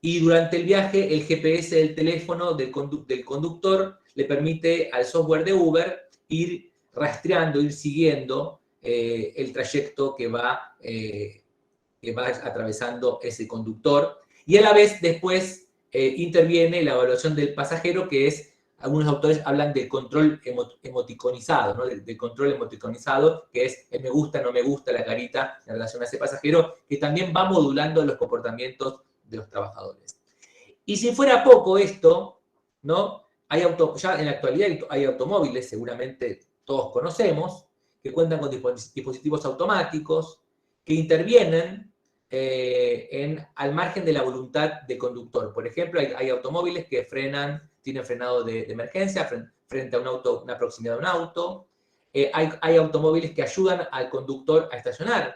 y y durante el viaje el GPS del teléfono del conductor le permite al software de Uber ir rastreando, ir siguiendo el trayecto que va atravesando ese conductor, y a la vez después interviene la evaluación del pasajero, que es, algunos autores hablan de control emoticonizado, ¿no? Del control emoticonizado, que es el me gusta, no me gusta, la carita en relación a ese pasajero, que también va modulando los comportamientos de los trabajadores. Y si fuera poco esto, ¿no? Ya en la actualidad hay automóviles, seguramente todos conocemos, que cuentan con dispositivos automáticos, que intervienen al margen de la voluntad del conductor. Por ejemplo, hay automóviles que tienen frenado de emergencia frente a una proximidad de un auto. Hay automóviles que ayudan al conductor a estacionar,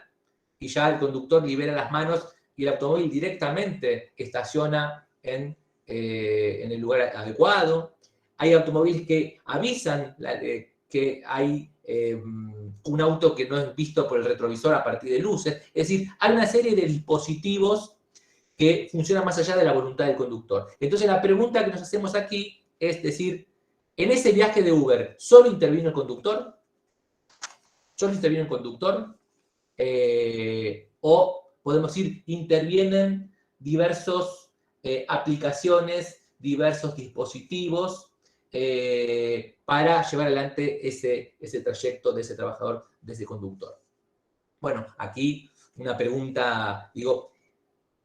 y ya el conductor libera las manos y el automóvil directamente estaciona en el lugar adecuado. Hay automóviles que avisan que hay un auto que no es visto por el retrovisor a partir de luces. Es decir, hay una serie de dispositivos que funcionan más allá de la voluntad del conductor. Entonces la pregunta que nos hacemos aquí es decir, ¿en ese viaje de Uber solo intervino el conductor? ¿Solo intervino el conductor? O podemos decir, intervienen diversas aplicaciones, diversos dispositivos para llevar adelante ese trayecto de ese trabajador, de ese conductor. Bueno, aquí una pregunta, digo,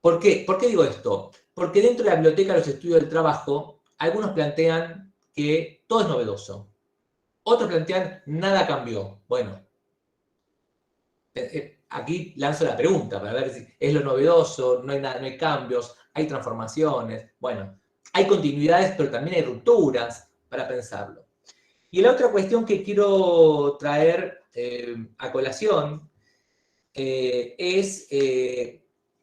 ¿por qué digo esto? Porque dentro de la biblioteca de los estudios del trabajo, algunos plantean que todo es novedoso. Otros plantean nada cambió. Bueno, aquí lanzo la pregunta para ver si es lo novedoso, no hay cambios, hay transformaciones. Bueno, hay continuidades, pero también hay rupturas para pensarlo. Y la otra cuestión que quiero traer a colación es,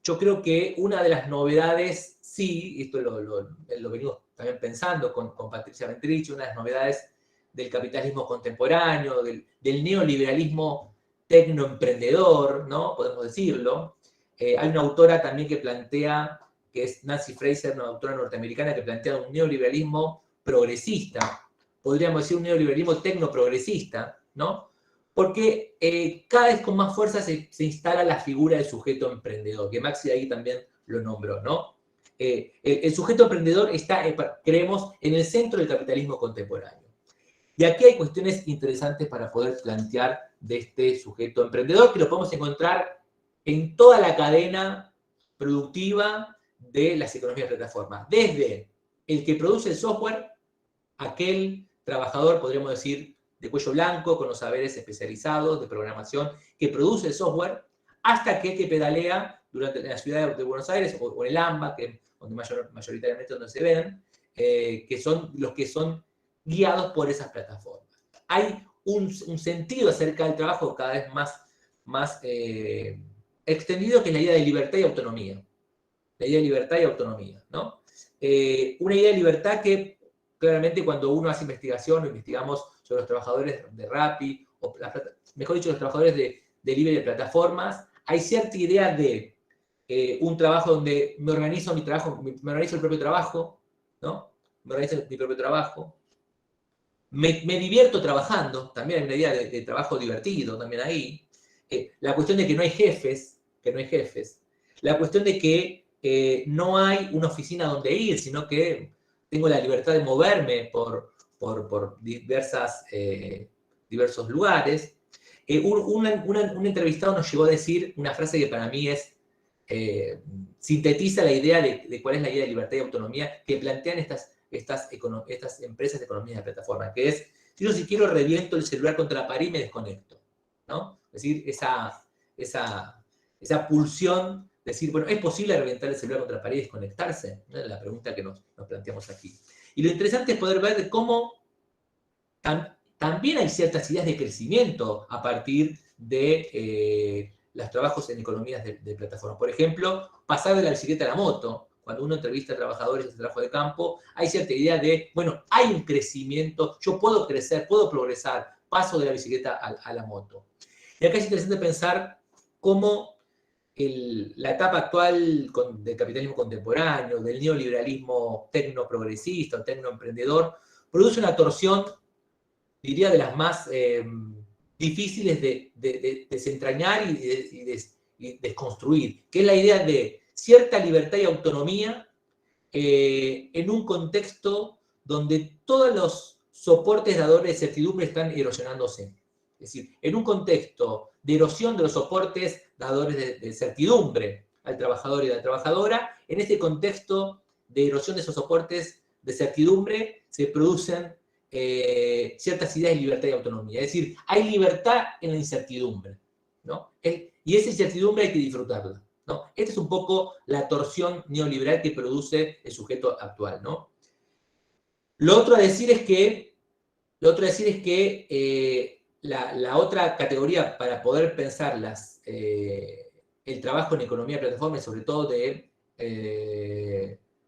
yo creo que una de las novedades, sí, esto lo venimos también pensando con Patricia Ventrich, una de las novedades del capitalismo contemporáneo, del neoliberalismo tecnoemprendedor, ¿no? Podemos decirlo. Hay una autora también que plantea, que es Nancy Fraser, una autora norteamericana, que plantea un neoliberalismo progresista, podríamos decir un neoliberalismo tecnoprogresista, ¿no? Porque cada vez con más fuerza se instala la figura del sujeto emprendedor, que Maxi ahí también lo nombró, ¿no? El sujeto emprendedor está, creemos, en el centro del capitalismo contemporáneo. Y aquí hay cuestiones interesantes para poder plantear de este sujeto emprendedor, que lo podemos encontrar en toda la cadena productiva de las economías de plataforma. Desde el que produce el software, aquel trabajador, podríamos decir, de cuello blanco, con los saberes especializados de programación, que produce el software, hasta aquel que pedalea en la ciudad de Buenos Aires, o en el AMBA, que es donde mayoritariamente donde se ven, que son los que son guiados por esas plataformas. Hay un sentido acerca del trabajo cada vez más extendido, que es la idea de libertad y autonomía. La idea de libertad y autonomía, ¿no? Una idea de libertad que claramente cuando uno hace investigación o investigamos sobre los trabajadores de Rappi, o mejor dicho, los trabajadores de delivery de plataformas, hay cierta idea de un trabajo donde me organizo mi trabajo, me organizo el propio trabajo, ¿no? Me organizo mi propio trabajo. Me divierto trabajando, también hay una idea de trabajo divertido también ahí. La cuestión de que no hay jefes, la cuestión de que no hay una oficina donde ir, sino que tengo la libertad de moverme por diversos lugares. Un entrevistado nos llegó a decir una frase que para mí sintetiza la idea de cuál es la idea de libertad y autonomía que plantean estas empresas de economía de plataforma, que es, si quiero reviento el celular contra la pared y me desconecto, ¿no? Es decir, esa pulsión, decir, bueno, ¿es posible reventar el celular contra la pared y desconectarse? ¿No? Es la pregunta que nos planteamos aquí. Y lo interesante es poder ver cómo también hay ciertas ideas de crecimiento a partir de los trabajos en economías de plataforma. Por ejemplo, pasar de la bicicleta a la moto. Cuando uno entrevista a trabajadores de trabajo de campo, hay cierta idea de, bueno, hay un crecimiento, yo puedo crecer, puedo progresar, paso de la bicicleta a la moto. Y acá es interesante pensar cómo la etapa actual del capitalismo contemporáneo, del neoliberalismo tecnoprogresista o tecnoemprendedor, produce una torsión, diría, de las más difíciles de desentrañar y desconstruir, que es la idea de cierta libertad y autonomía en un contexto donde todos los soportes dadores de certidumbre están erosionándose. Es decir, en un contexto de erosión de los soportes dadores de certidumbre al trabajador y a la trabajadora, en este contexto de erosión de esos soportes de certidumbre se producen ciertas ideas de libertad y autonomía. Es decir, hay libertad en la incertidumbre, ¿no? Y esa incertidumbre hay que disfrutarla, ¿no? Esta es un poco la torsión neoliberal que produce el sujeto actual, ¿no? Lo otro a decir es que la otra categoría para poder pensar el trabajo en economía de plataforma y sobre todo de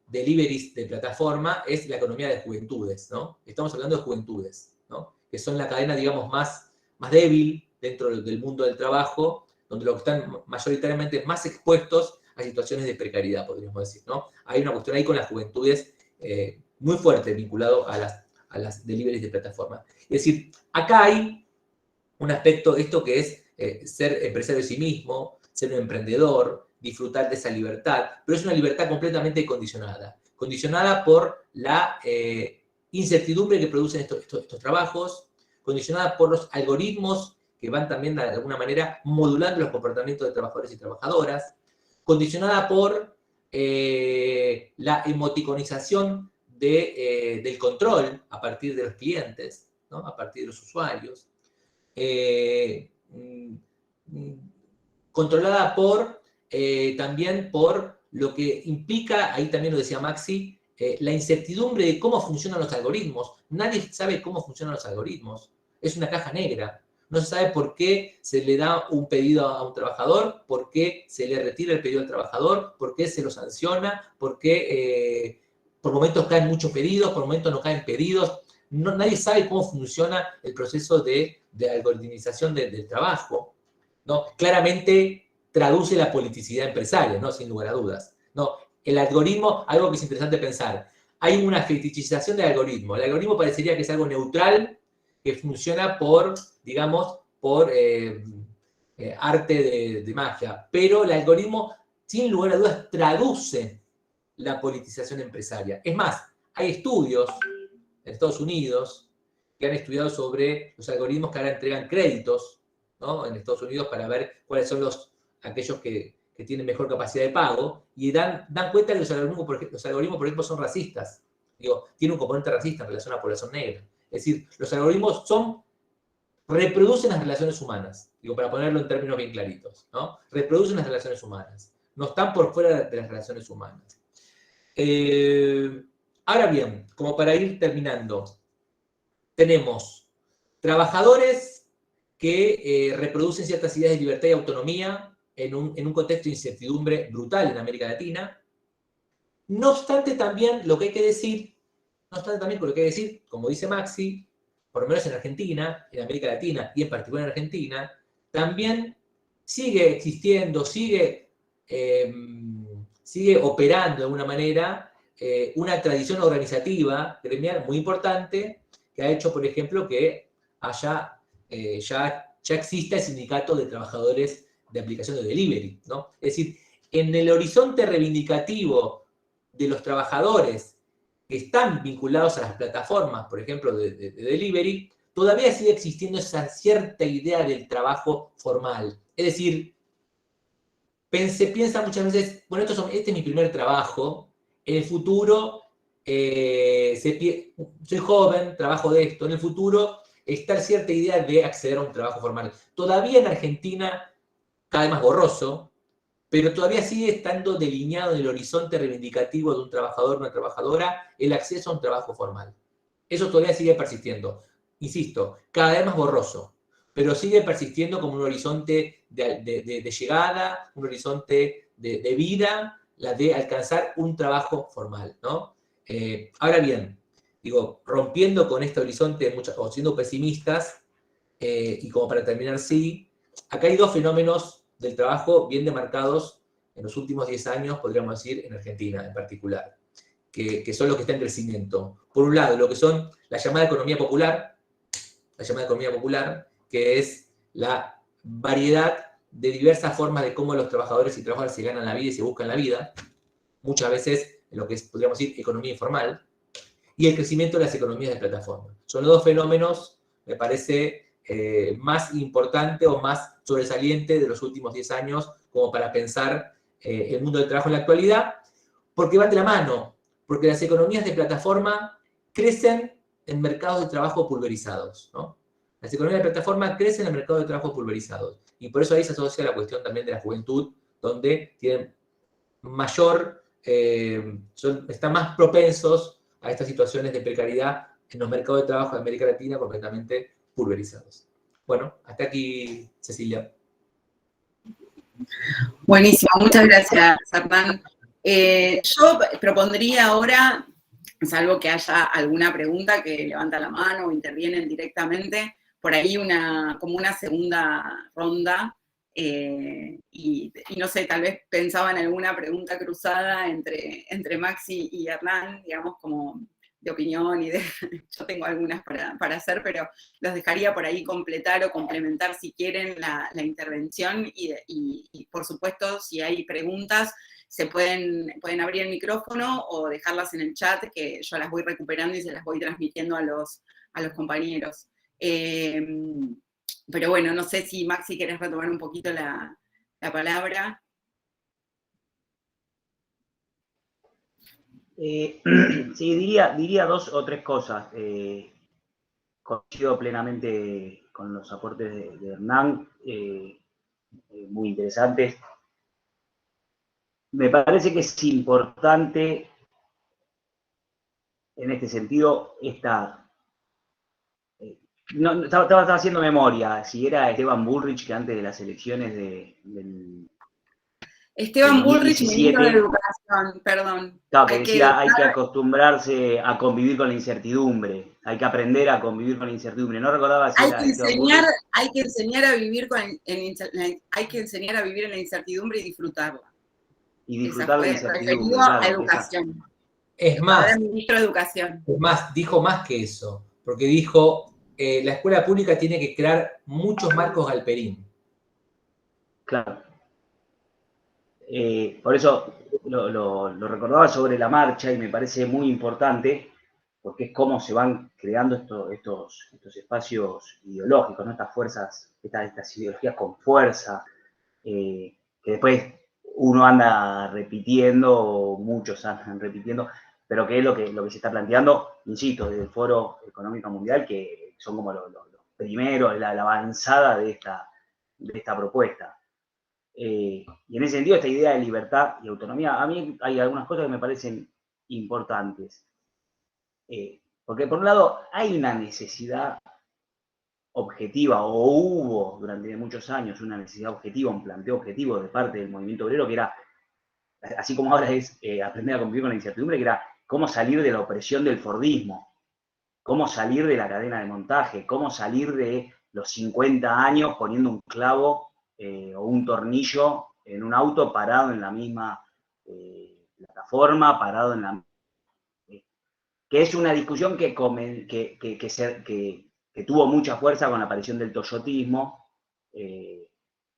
deliveries de plataforma es la economía de juventudes, ¿no? Estamos hablando de juventudes, ¿no? Que son la cadena, digamos, más débil dentro del mundo del trabajo, donde los que están mayoritariamente más expuestos a situaciones de precariedad, podríamos decir, ¿no? Hay una cuestión ahí con las juventudes muy fuerte vinculado a las deliveries de plataforma. Es decir, acá hay un aspecto, esto que es ser empresario de sí mismo, ser un emprendedor, disfrutar de esa libertad, pero es una libertad completamente condicionada por la incertidumbre que producen estos trabajos, condicionada por los algoritmos que van también de alguna manera modulando los comportamientos de trabajadores y trabajadoras, condicionada por la emoticonización del control a partir de los clientes, ¿no? A partir de los usuarios, controlada también por lo que implica, ahí también lo decía Maxi, la incertidumbre de cómo funcionan los algoritmos. Nadie sabe cómo funcionan los algoritmos. Es una caja negra. No se sabe por qué se le da un pedido a un trabajador, por qué se le retira el pedido al trabajador, por qué se lo sanciona, por qué por momentos caen muchos pedidos, por momentos no caen pedidos. Nadie sabe cómo funciona el proceso de algoritmización del trabajo, ¿no? Claramente traduce la politicidad empresaria, ¿no? Sin lugar a dudas, ¿no? El algoritmo, algo que es interesante pensar, hay una fetichización del algoritmo. El algoritmo parecería que es algo neutral, que funciona digamos, por arte de magia, pero el algoritmo, sin lugar a dudas, traduce la politización empresaria. Es más, hay estudios en Estados Unidos que han estudiado sobre los algoritmos que ahora entregan créditos, ¿no? En Estados Unidos para ver cuáles son aquellos que tienen mejor capacidad de pago y dan cuenta que los algoritmos, por ejemplo, son racistas. Digo, tienen un componente racista en relación a la población negra. Es decir, los algoritmos reproducen las relaciones humanas, digo, para ponerlo en términos bien claritos, ¿no? Reproducen las relaciones humanas, no están por fuera de las relaciones humanas. Ahora bien, como para ir terminando, tenemos trabajadores que reproducen ciertas ideas de libertad y autonomía en un contexto de incertidumbre brutal en América Latina. No obstante, también lo que hay que decir, como dice Maxi, por lo menos en Argentina, en América Latina y en particular en Argentina, también sigue existiendo, sigue operando de alguna manera una tradición organizativa gremial muy importante que ha hecho, por ejemplo, que ya exista el sindicato de trabajadores de aplicación de delivery, ¿no? Es decir, en el horizonte reivindicativo de los trabajadores que están vinculados a las plataformas, por ejemplo, de delivery, todavía sigue existiendo esa cierta idea del trabajo formal. Es decir, piensa muchas veces, bueno, este es mi primer trabajo, en el futuro soy joven, trabajo de esto, en el futuro está cierta idea de acceder a un trabajo formal. Todavía en Argentina, cada vez más borroso, pero todavía sigue estando delineado en el horizonte reivindicativo de un trabajador o una trabajadora el acceso a un trabajo formal. Eso todavía sigue persistiendo. Insisto, cada vez más borroso, pero sigue persistiendo como un horizonte de llegada, un horizonte de vida, la de alcanzar un trabajo formal, ¿no? Ahora bien, digo, rompiendo con este horizonte, o siendo pesimistas, y como para terminar, sí, acá hay dos fenómenos del trabajo bien demarcados en los últimos 10 años, podríamos decir, en Argentina en particular, que son los que están en crecimiento. Por un lado, lo que son la llamada economía popular, que es la variedad de diversas formas de cómo los trabajadores y trabajadoras se ganan la vida y se buscan la vida, muchas veces en lo que es, podríamos decir, economía informal, y el crecimiento de las economías de plataforma. Son los dos fenómenos, me parece, más importante o más sobresaliente de los últimos 10 años como para pensar el mundo del trabajo en la actualidad, porque van de la mano, porque las economías de plataforma crecen en mercados de trabajo pulverizados, ¿no? Las economías de plataforma crecen en mercados de trabajo pulverizados, y por eso ahí se asocia la cuestión también de la juventud, donde tienen mayor, están más propensos a estas situaciones de precariedad en los mercados de trabajo de América Latina completamente pulverizados. Bueno, hasta aquí, Cecilia. Buenísimo, muchas gracias, Hernán. Yo propondría ahora, salvo que haya alguna pregunta que levanta la mano o intervienen directamente, por ahí como una segunda ronda, y no sé, tal vez pensaba en alguna pregunta cruzada entre Maxi y Hernán, digamos, como de opinión yo tengo algunas para hacer, pero los dejaría por ahí completar o complementar si quieren la intervención y por supuesto si hay preguntas pueden abrir el micrófono o dejarlas en el chat que yo las voy recuperando y se las voy transmitiendo a los compañeros. Pero bueno, no sé si Maxi querés retomar un poquito la palabra. Sí, diría dos o tres cosas. Coincido plenamente con los aportes de Hernán, muy interesantes. Me parece que es importante, en este sentido, estaba haciendo memoria, si era Esteban Bullrich que antes de las elecciones del Esteban Bullrich, 2017, ministro de Educación, perdón. Claro, que decía, hay que acostumbrarse a convivir con la incertidumbre, hay que aprender a convivir con la incertidumbre. No recordaba si era Esteban Bullrich. Hay que enseñar a vivir hay que enseñar a vivir en la incertidumbre y disfrutarla. Y disfrutar la incertidumbre, claro. A educación. Es más, ministro de Educación. Es más, dijo más que eso, porque dijo, la escuela pública tiene que crear muchos Marcos Galperín. Claro. Por eso lo recordaba sobre la marcha y me parece muy importante, porque es cómo se van creando estos espacios ideológicos, ¿no? Estas fuerzas, estas ideologías con fuerza, que después uno anda repitiendo, muchos andan repitiendo, pero que es lo que se está planteando, insisto, desde el Foro Económico Mundial, que son como los primeros, la avanzada de esta propuesta. Y en ese sentido, esta idea de libertad y autonomía, a mí hay algunas cosas que me parecen importantes. Porque por un lado hay una necesidad objetiva, o hubo durante muchos años una necesidad objetiva, un planteo objetivo de parte del movimiento obrero, que era, así como ahora es aprender a convivir con la incertidumbre, que era cómo salir de la opresión del fordismo, cómo salir de la cadena de montaje, cómo salir de los 50 años poniendo un clavo o un tornillo en un auto parado en la misma plataforma, parado en la... que es una discusión que tuvo mucha fuerza con la aparición del toyotismo,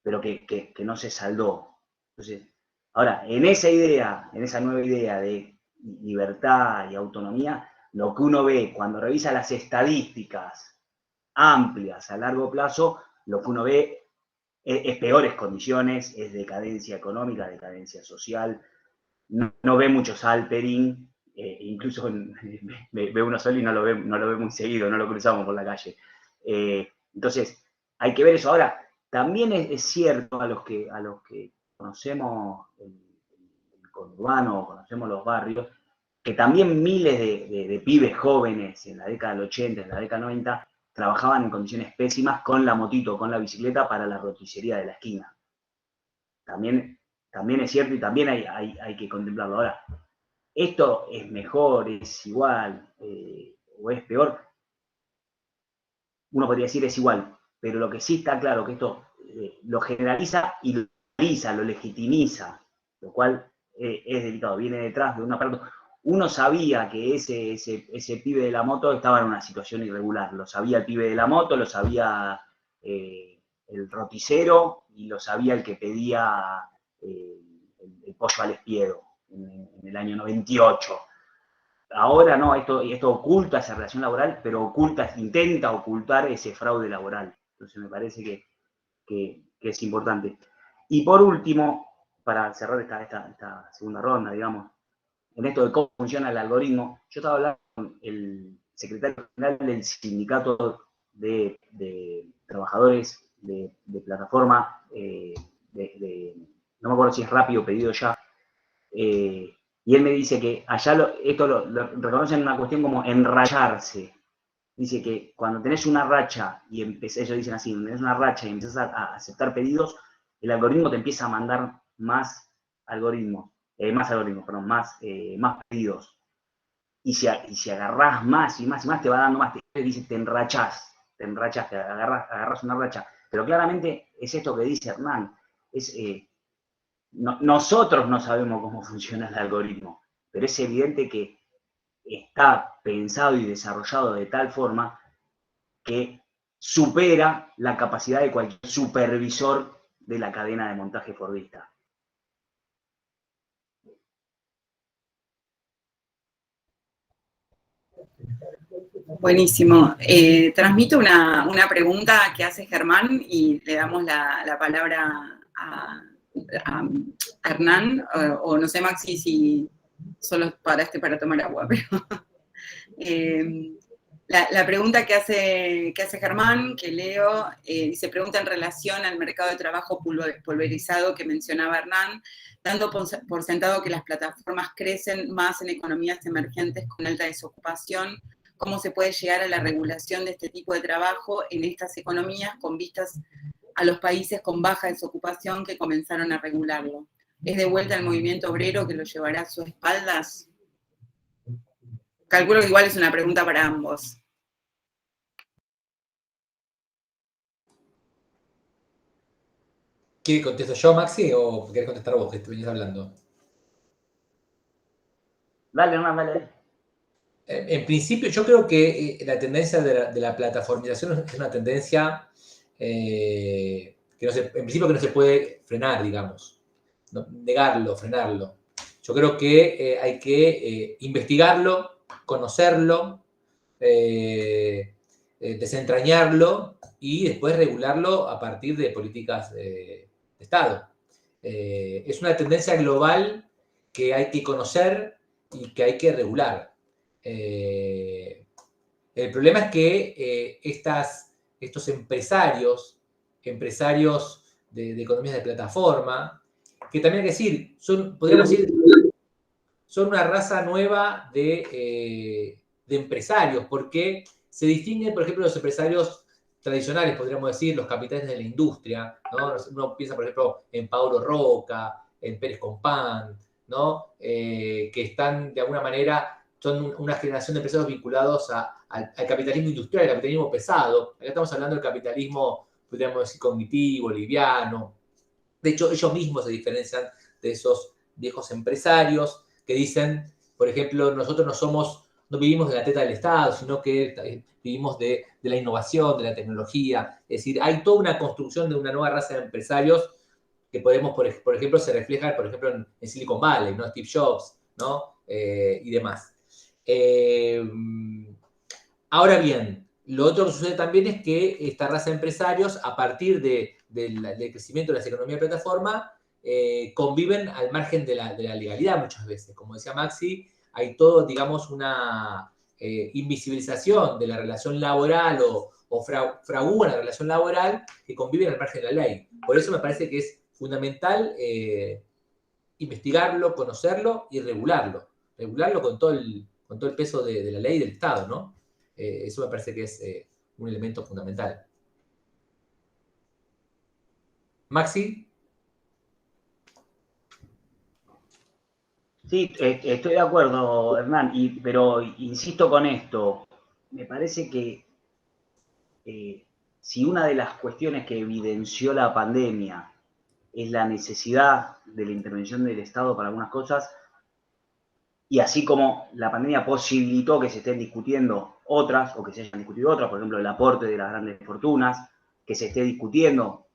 pero que no se saldó. Entonces, ahora, en esa nueva idea de libertad y autonomía, lo que uno ve cuando revisa las estadísticas amplias a largo plazo, lo que uno ve es peores condiciones, es decadencia económica, decadencia social, no ve muchos altering, incluso ve uno solo y no lo ve muy seguido, no lo cruzamos por la calle. Entonces, hay que ver eso. Ahora, también es cierto a los que conocemos el conurbano, conocemos los barrios, que también miles de pibes jóvenes en la década del 80, en la década 90, trabajaban en condiciones pésimas con la motito, con la bicicleta para la roticería de la esquina. También es cierto y también hay que contemplarlo. Ahora, ¿esto es mejor, es igual o es peor? Uno podría decir es igual, pero lo que sí está claro que esto lo generaliza y lo legitimiza, lo cual es delicado, viene detrás de un aparato. Uno sabía que ese pibe de la moto estaba en una situación irregular, lo sabía el pibe de la moto, lo sabía el roticero y lo sabía el que pedía el pollo al espiedo en el año 98. Ahora no, esto oculta esa relación laboral, pero intenta ocultar ese fraude laboral. Entonces me parece que es importante. Y por último, para cerrar esta segunda ronda, digamos, en esto de cómo funciona el algoritmo, yo estaba hablando con el secretario general del sindicato de trabajadores de plataforma, no me acuerdo si es Rápido Pedido Ya, y él me dice que allá esto lo reconocen una cuestión como enrayarse. Dice que cuando tenés una racha y ellos dicen así, tenés una racha y empiezas a aceptar pedidos, el algoritmo te empieza a mandar más pedidos. Y si agarrás más y más y más, te va dando más, dice, te enrachás, agarrás una racha. Pero claramente es esto que dice Hernán, nosotros no sabemos cómo funciona el algoritmo, pero es evidente que está pensado y desarrollado de tal forma que supera la capacidad de cualquier supervisor de la cadena de montaje fordista. Buenísimo. Transmito una pregunta que hace Germán y le damos la palabra a Hernán, o no sé, Maxi, si solo paraste para tomar agua, pero la pregunta que hace Germán, que leo, dice, pregunta en relación al mercado de trabajo pulverizado que mencionaba Hernán, dando por sentado que las plataformas crecen más en economías emergentes con alta desocupación, ¿cómo se puede llegar a la regulación de este tipo de trabajo en estas economías con vistas a los países con baja desocupación que comenzaron a regularlo? ¿Es de vuelta el movimiento obrero que lo llevará a sus espaldas? Calculo que igual es una pregunta para ambos. ¿Quiere contesto yo, Maxi, o querés contestar vos, que te venías hablando? Dale, Hernán, dale. En principio, yo creo que la tendencia de la plataformización es una tendencia que en principio que no se puede frenar, digamos. Negarlo, frenarlo. Yo creo que hay que investigarlo, conocerlo, desentrañarlo y después regularlo a partir de políticas de Estado. Es una tendencia global que hay que conocer y que hay que regular. El problema es que estos empresarios de economías de plataforma, que también hay que decir, podríamos decir, son una raza nueva de empresarios, porque se distinguen, por ejemplo, los empresarios tradicionales, podríamos decir, los capitanes de la industria, ¿no? Uno piensa, por ejemplo, en Paulo Roca, en Pérez Compán, ¿no? Que están, de alguna manera, son una generación de empresarios vinculados al capitalismo industrial, al capitalismo pesado. Acá estamos hablando del capitalismo, podríamos decir, cognitivo, liviano. De hecho, ellos mismos se diferencian de esos viejos empresarios que dicen, por ejemplo, nosotros no vivimos de la teta del Estado, sino que vivimos de la innovación, de la tecnología. Es decir, hay toda una construcción de una nueva raza de empresarios que podemos, por ejemplo, se refleja, por ejemplo, en Silicon Valley, ¿no? Steve Jobs, ¿no? Y demás. Ahora bien, lo otro que sucede también es que esta raza de empresarios, a partir del crecimiento de las economías de plataforma, conviven al margen de la legalidad muchas veces. Como decía Maxi, hay todo, digamos, una invisibilización de la relación laboral o fragúan la relación laboral que conviven al margen de la ley. Por eso me parece que es fundamental investigarlo, conocerlo y regularlo. Regularlo con todo el peso de la ley y del Estado, ¿no? Eso me parece que es un elemento fundamental. Maxi. Sí, estoy de acuerdo, Hernán, pero insisto con esto. Me parece que si una de las cuestiones que evidenció la pandemia es la necesidad de la intervención del Estado para algunas cosas, y así como la pandemia posibilitó que se estén discutiendo otras, o que se hayan discutido otras, por ejemplo, el aporte de las grandes fortunas, que se esté discutiendo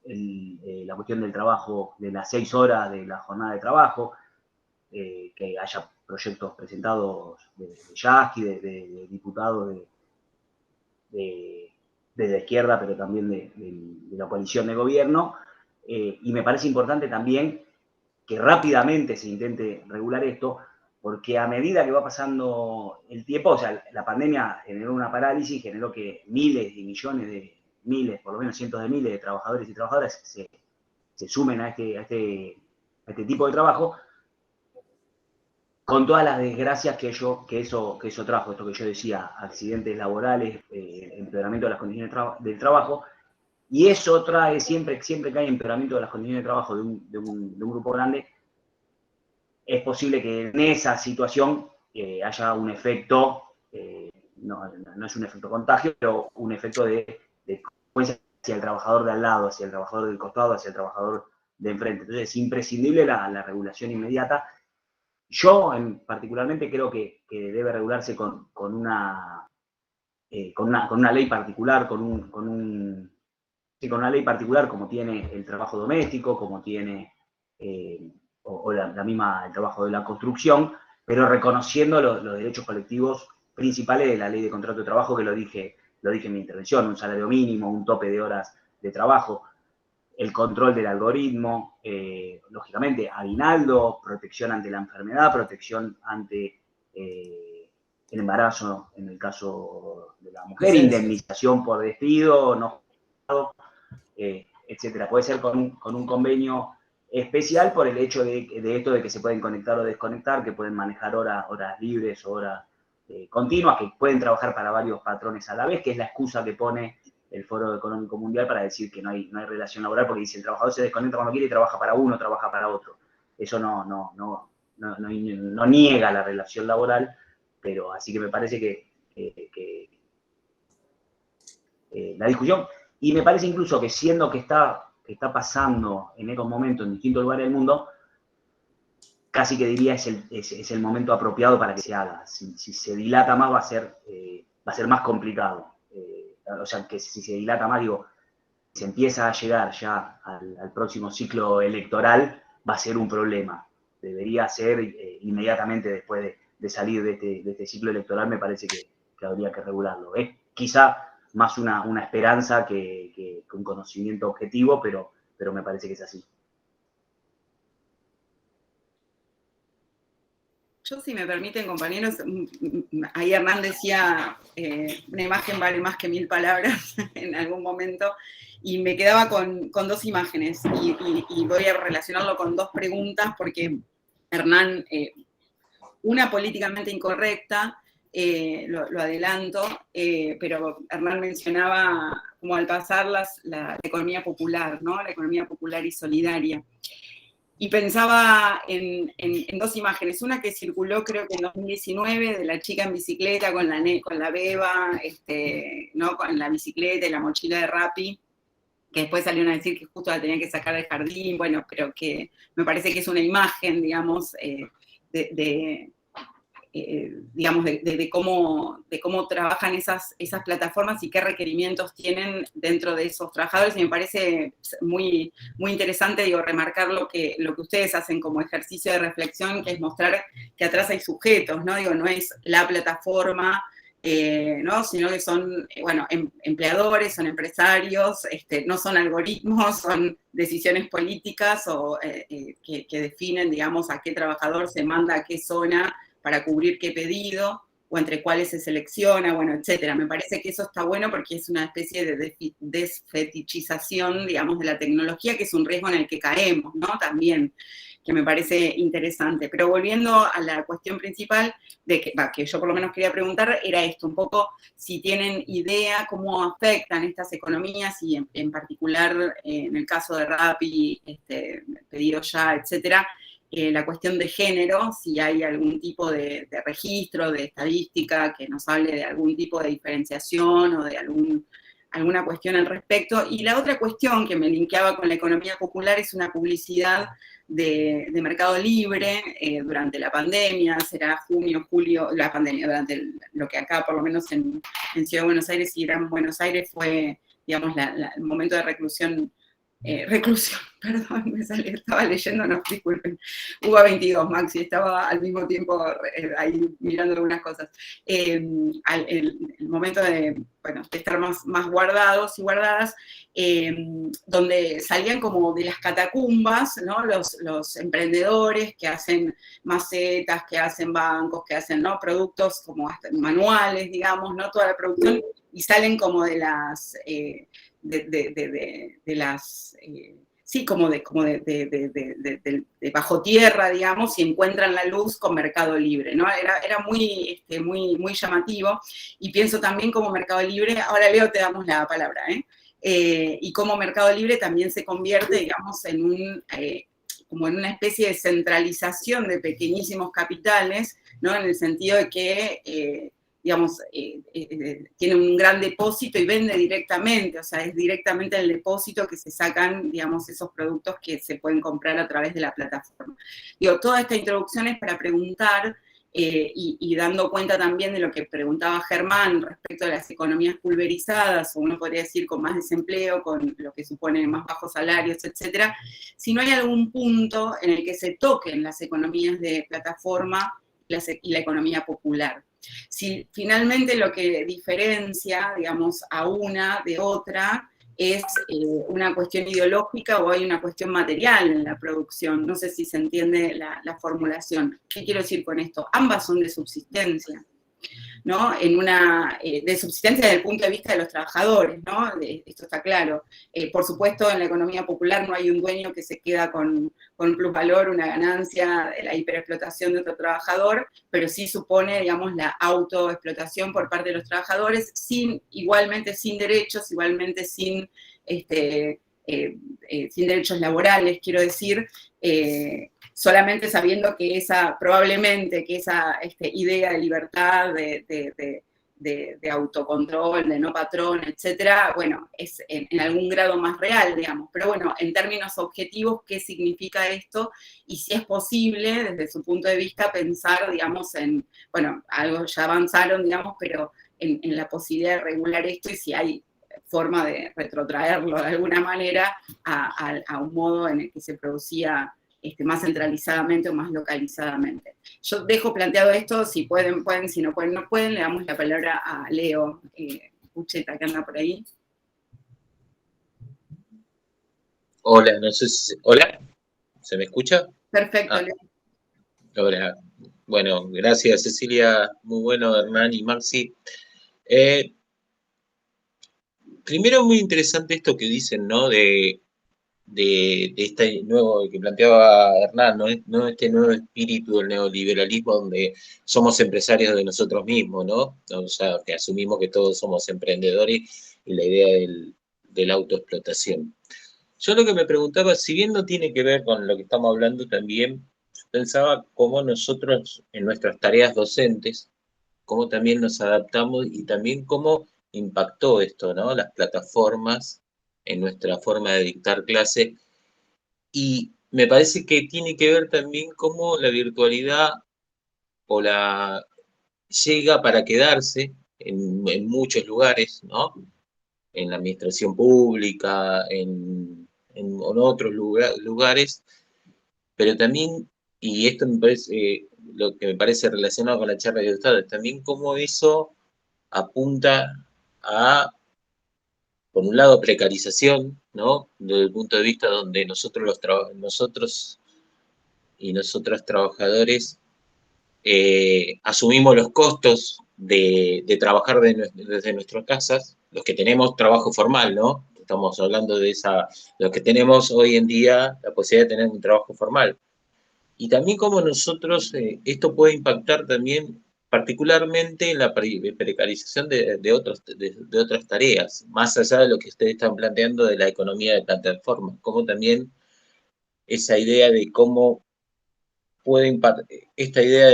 la cuestión del trabajo, de las 6 horas de la jornada de trabajo, que haya proyectos presentados de Yasky, de diputados de la izquierda, pero también de la coalición de gobierno, y me parece importante también que rápidamente se intente regular esto, porque a medida que va pasando el tiempo, o sea, la pandemia generó una parálisis, generó que miles y millones por lo menos cientos de miles de trabajadores y trabajadoras se sumen a este tipo de trabajo, con todas las desgracias que eso trajo, esto que yo decía, accidentes laborales, empeoramiento de las condiciones del trabajo, y eso trae, siempre que hay empeoramiento de las condiciones de trabajo de un grupo grande, es posible que en esa situación haya un efecto, no es un efecto contagio, pero un efecto de consecuencia hacia el trabajador de al lado, hacia el trabajador del costado, hacia el trabajador de enfrente. Entonces es imprescindible la regulación inmediata. Yo particularmente creo que debe regularse con una ley particular, con una ley particular como tiene el trabajo doméstico, como tiene o el trabajo de la construcción, pero reconociendo los derechos colectivos principales de la ley de contrato de trabajo, que lo dije en mi intervención: un salario mínimo, un tope de horas de trabajo, el control del algoritmo, lógicamente aguinaldo, protección ante la enfermedad, protección ante el embarazo en el caso de la mujer, indemnización por despido, no, etcétera. Puede ser con un convenio especial por el hecho de esto de que se pueden conectar o desconectar, que pueden manejar horas libres o horas continuas, que pueden trabajar para varios patrones a la vez, que es la excusa que pone el Foro Económico Mundial para decir que no hay relación laboral, porque dice el trabajador se desconecta cuando quiere y trabaja para uno, trabaja para otro. Eso no niega la relación laboral, pero así que me parece que la discusión, y me parece incluso que siendo que está pasando en estos momentos en distintos lugares del mundo, casi que diría es el momento apropiado para que se haga. Si se dilata más va a ser más complicado. O sea, que si se dilata más, digo, se empieza a llegar ya al próximo ciclo electoral, va a ser un problema. Debería ser inmediatamente después de salir de este ciclo electoral, me parece que habría que regularlo. Es quizá más una esperanza que un conocimiento objetivo, pero me parece que es así. Yo, si me permiten, compañeros, ahí Hernán decía, una imagen vale más que 1000 palabras en algún momento, y me quedaba con 2 imágenes, y voy a relacionarlo con 2 preguntas, porque Hernán, una políticamente incorrecta, lo adelanto, pero Hernán mencionaba como al pasar la economía popular, ¿no? La economía popular y solidaria. Y pensaba en 2 imágenes. Una que circuló creo que en 2019, de la chica en bicicleta con la beba, ¿no? Con la bicicleta y la mochila de Rappi, que después salieron a decir que justo la tenían que sacar del jardín, bueno, pero que me parece que es una imagen, digamos, de cómo trabajan esas plataformas y qué requerimientos tienen dentro de esos trabajadores, y me parece muy, muy interesante, remarcar lo que ustedes hacen como ejercicio de reflexión, que es mostrar que atrás hay sujetos, ¿no? No es la plataforma, ¿no? Sino que son, empleadores, son empresarios, no son algoritmos, son decisiones políticas que definen, digamos, a qué trabajador se manda a qué zona para cubrir qué pedido, o entre cuáles se selecciona, bueno, etcétera. Me parece que eso está bueno porque es una especie de desfetichización, digamos, de la tecnología, que es un riesgo en el que caemos, ¿no? También, que me parece interesante. Pero volviendo a la cuestión principal, que yo por lo menos quería preguntar, era esto, un poco si tienen idea cómo afectan estas economías, y en particular en el caso de Rappi, Pedido Ya, etcétera, la cuestión de género, si hay algún tipo de registro, de estadística que nos hable de algún tipo de diferenciación o de alguna cuestión al respecto. Y la otra cuestión que me linkeaba con la economía popular es una publicidad de Mercado Libre durante la pandemia, será junio, julio, la pandemia, durante lo que acá, por lo menos en Ciudad de Buenos Aires y Gran Buenos Aires, fue, digamos, el momento de reclusión, perdón, estaba leyendo, no, disculpen, UBA 22, Maxi, estaba al mismo tiempo ahí mirando algunas cosas. El momento de, bueno, de estar más guardados y guardadas, donde salían como de las catacumbas, ¿no? Los emprendedores que hacen macetas, que hacen bancos, que hacen, ¿no? Productos como hasta manuales, digamos, ¿no? Toda la producción, y salen como de las... de las, sí, como de bajo tierra, digamos, y encuentran la luz con Mercado Libre, ¿no? Era muy llamativo, y pienso también como Mercado Libre, ahora Leo te damos la palabra, y como Mercado Libre también se convierte, digamos, como en una especie de centralización de pequeñísimos capitales, ¿no? En el sentido de que digamos, tiene un gran depósito y vende directamente, o sea, es directamente el depósito que se sacan, digamos, esos productos que se pueden comprar a través de la plataforma. Digo, toda esta introducción es para preguntar, y dando cuenta también de lo que preguntaba Germán respecto a las economías pulverizadas, o uno podría decir con más desempleo, con lo que supone más bajos salarios, etcétera, si no hay algún punto en el que se toquen las economías de plataforma y la economía popular. Si finalmente lo que diferencia, digamos, a una de otra es una cuestión ideológica o hay una cuestión material en la producción. No sé si se entiende la formulación. ¿Qué quiero decir con esto? Ambas son de subsistencia, ¿no? De subsistencia desde el punto de vista de los trabajadores, ¿no? Esto está claro. Por supuesto, en la economía popular no hay un dueño que se queda con un plusvalor, una ganancia de la hiperexplotación de otro trabajador, pero sí supone, digamos, la autoexplotación por parte de los trabajadores, igualmente sin derechos, igualmente sin derechos laborales, quiero decir, solamente sabiendo que probablemente esa idea de libertad, de autocontrol, de no patrón, etcétera, bueno, es en algún grado más real, digamos. Pero bueno, en términos objetivos, ¿qué significa esto? Y si es posible, desde su punto de vista, pensar, digamos, bueno, algo ya avanzaron, digamos, pero en la posibilidad de regular esto y si hay forma de retrotraerlo de alguna manera a un modo en el que se producía más centralizadamente o más localizadamente. Yo dejo planteado esto, si pueden, si no pueden, no pueden. Le damos la palabra a Leo Pucheta, que anda por ahí. Hola, no sé si... ¿Hola? ¿Se me escucha? Perfecto, Leo. Hola. Bueno, gracias, Cecilia. Muy bueno, Hernán y Maxi. Primero, muy interesante esto que dicen, ¿no? De este nuevo que planteaba Hernán, ¿no? Este nuevo espíritu del neoliberalismo donde somos empresarios de nosotros mismos, ¿no? O sea, que asumimos que todos somos emprendedores y la idea de la autoexplotación. Yo lo que me preguntaba, si bien no tiene que ver con lo que estamos hablando, también pensaba cómo nosotros en nuestras tareas docentes, cómo también nos adaptamos y también cómo impactó esto, ¿no? Las plataformas en nuestra forma de dictar clase. Y me parece que tiene que ver también cómo la virtualidad llega para quedarse en muchos lugares, ¿no? En la administración pública, en otros lugares, pero también, y esto me parece, lo que me parece relacionado con la charla de ustedes, también cómo eso apunta a, por un lado, precarización, ¿no? Desde el punto de vista donde nosotros y nosotras trabajadores asumimos los costos de trabajar desde nuestras casas, los que tenemos trabajo formal, ¿no? Estamos hablando de los que tenemos hoy en día la posibilidad de tener un trabajo formal. Y también cómo nosotros, esto puede impactar también particularmente en la precarización de otras tareas, más allá de lo que ustedes están planteando de la economía de plataforma, como también esa idea de cómo puede impactar, esta idea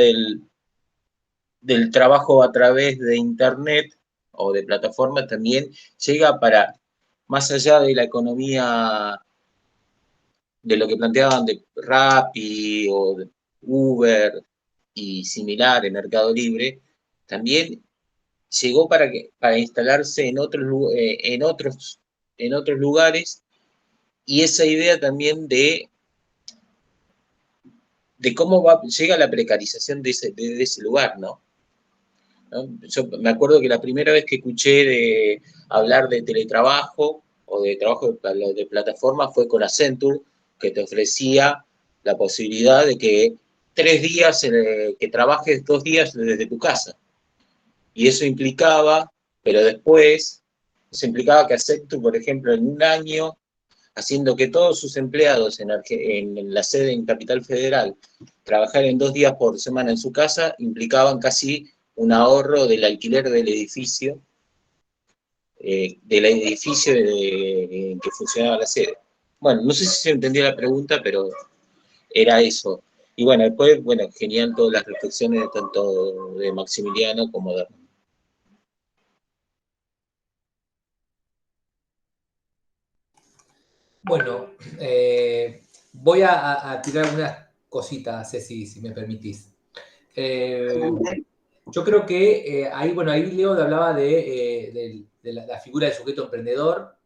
del trabajo a través de Internet o de plataformas también llega para, más allá de la economía, de lo que planteaban de Rappi o de Uber y similar en Mercado Libre, también llegó para instalarse en otros lugares, y esa idea también de cómo llega la precarización de ese lugar, ¿no? Yo me acuerdo que la primera vez que escuché de hablar de teletrabajo o de trabajo de plataforma fue con Accenture, que te ofrecía la posibilidad de que 3 días, que trabajes 2 días desde tu casa. Y eso implicaba, pero después, eso implicaba que Accenture, por ejemplo, en un año, haciendo que todos sus empleados en la sede en Capital Federal trabajar en 2 días por semana en su casa, implicaban casi un ahorro del alquiler del edificio en que funcionaba la sede. Bueno, no sé si se entendió la pregunta, pero era eso. Y bueno, después, bueno, genial todas las reflexiones tanto de Maximiliano como de Hernán. Bueno, voy a tirar unas cositas, Ceci, si me permitís. Yo creo que ahí Leo hablaba de la figura del sujeto emprendedor.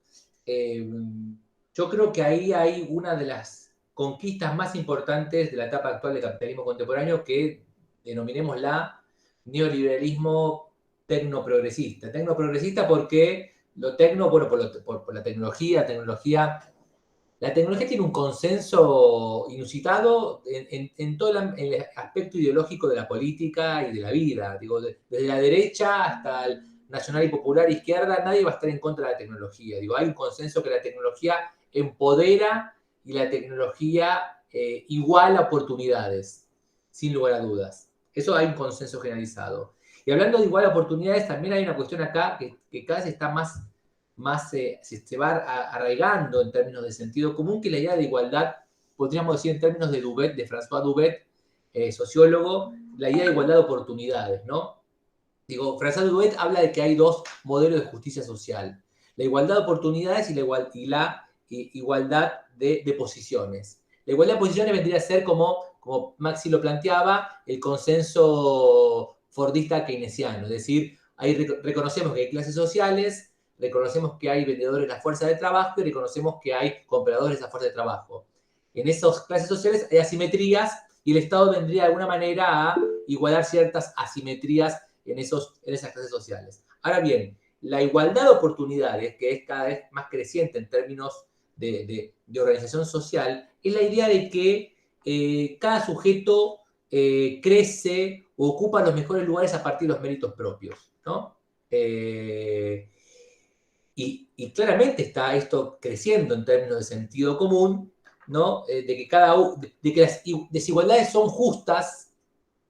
Yo creo que ahí hay una de las conquistas más importantes de la etapa actual del capitalismo contemporáneo, que denominémosla neoliberalismo tecnoprogresista. Tecnoprogresista porque lo tecno, bueno, por la tecnología, la tecnología tiene un consenso inusitado en todo el aspecto ideológico de la política y de la vida. Digo, desde la derecha hasta el nacional y popular izquierda, nadie va a estar en contra de la tecnología. Digo, hay un consenso que la tecnología empodera y la tecnología iguala oportunidades, sin lugar a dudas. Eso hay un consenso generalizado. Y hablando de igual oportunidades, también hay una cuestión acá que cada vez está más se va arraigando en términos de sentido común, que la idea de igualdad, podríamos decir en términos de Dubet, de François Dubet, sociólogo, la idea de igualdad de oportunidades, ¿no? Digo, François Dubet habla de que hay 2 modelos de justicia social: la igualdad de oportunidades y la igualdad de posiciones. La igualdad de posiciones vendría a ser, como Maxi lo planteaba, el consenso fordista keynesiano, es decir, ahí reconocemos que hay clases sociales, reconocemos que hay vendedores de la fuerza de trabajo y reconocemos que hay compradores de la fuerza de trabajo. En esas clases sociales hay asimetrías y el Estado vendría de alguna manera a igualar ciertas asimetrías en esas clases sociales. Ahora bien, la igualdad de oportunidades, que es cada vez más creciente en términos de organización social, es la idea de que cada sujeto crece o ocupa los mejores lugares a partir de los méritos propios, ¿no? Y claramente está esto creciendo en términos de sentido común, ¿no? De que las desigualdades son justas,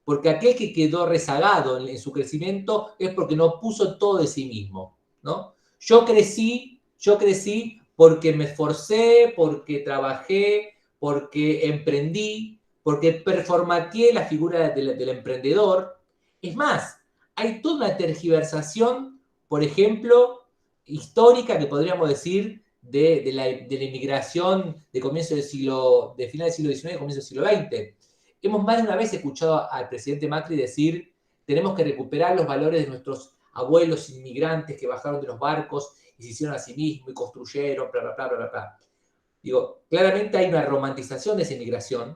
porque aquel que quedó rezagado en su crecimiento es porque no puso todo de sí mismo, ¿no? Yo crecí porque me esforcé, porque trabajé, porque emprendí, porque performateé la figura del emprendedor. Es más, hay toda una tergiversación, por ejemplo, histórica, que podríamos decir, de la inmigración de final del siglo XIX, comienzo del siglo XX. Hemos más de una vez escuchado al presidente Macri decir: tenemos que recuperar los valores de nuestros abuelos inmigrantes que bajaron de los barcos y se hicieron a sí mismos y construyeron, bla, bla, bla, bla, bla. Digo, claramente hay una romantización de esa inmigración,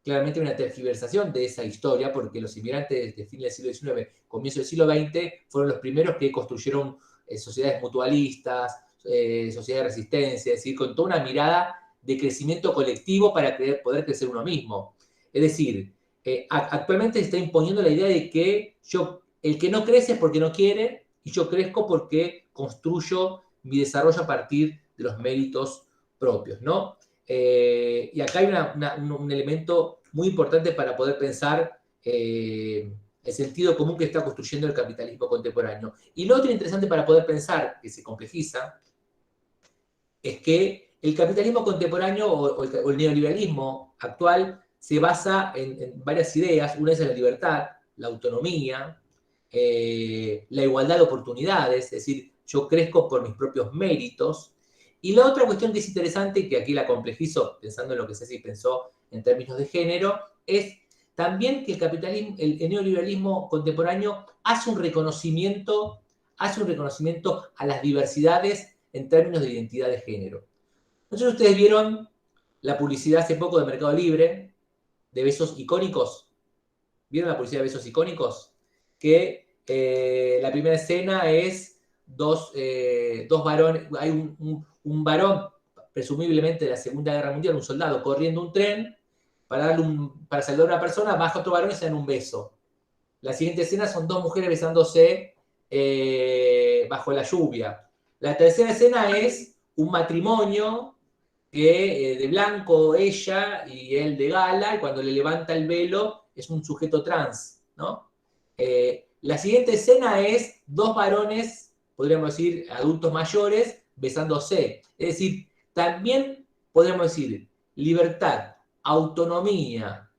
claramente hay una tergiversación de esa historia, porque los inmigrantes de fin del siglo XIX, comienzo del siglo XX, fueron los primeros que construyeron sociedades mutualistas, sociedades de resistencia, es decir, con toda una mirada de crecimiento colectivo para poder crecer uno mismo. Es decir, actualmente se está imponiendo la idea de que el que no crece es porque no quiere, y yo crezco porque construyo mi desarrollo a partir de los méritos propios, ¿no? Y acá hay un elemento muy importante para poder pensar el sentido común que está construyendo el capitalismo contemporáneo. Y lo otro interesante para poder pensar, que se complejiza, es que el capitalismo contemporáneo o el neoliberalismo actual se basa en varias ideas. Una es la libertad, la autonomía, la igualdad de oportunidades, es decir, yo crezco por mis propios méritos. Y la otra cuestión que es interesante, y que aquí la complejizo pensando en lo que Ceci pensó en términos de género, es también que el capitalismo, el neoliberalismo contemporáneo hace un reconocimiento a las diversidades en términos de identidad de género. No sé si ustedes vieron la publicidad hace poco de Mercado Libre, de besos icónicos. ¿Vieron la publicidad de besos icónicos? Que la primera escena es dos varones, hay un varón, presumiblemente de la Segunda Guerra Mundial, un soldado, corriendo un tren para saludar a una persona, baja otro varón y se dan un beso. La siguiente escena son dos mujeres besándose bajo la lluvia. La tercera escena es un matrimonio que de blanco ella y él de gala, y cuando le levanta el velo es un sujeto trans, ¿no? La siguiente escena es dos varones, podríamos decir adultos mayores, besándose. Es decir, también podríamos decir libertad, autonomía,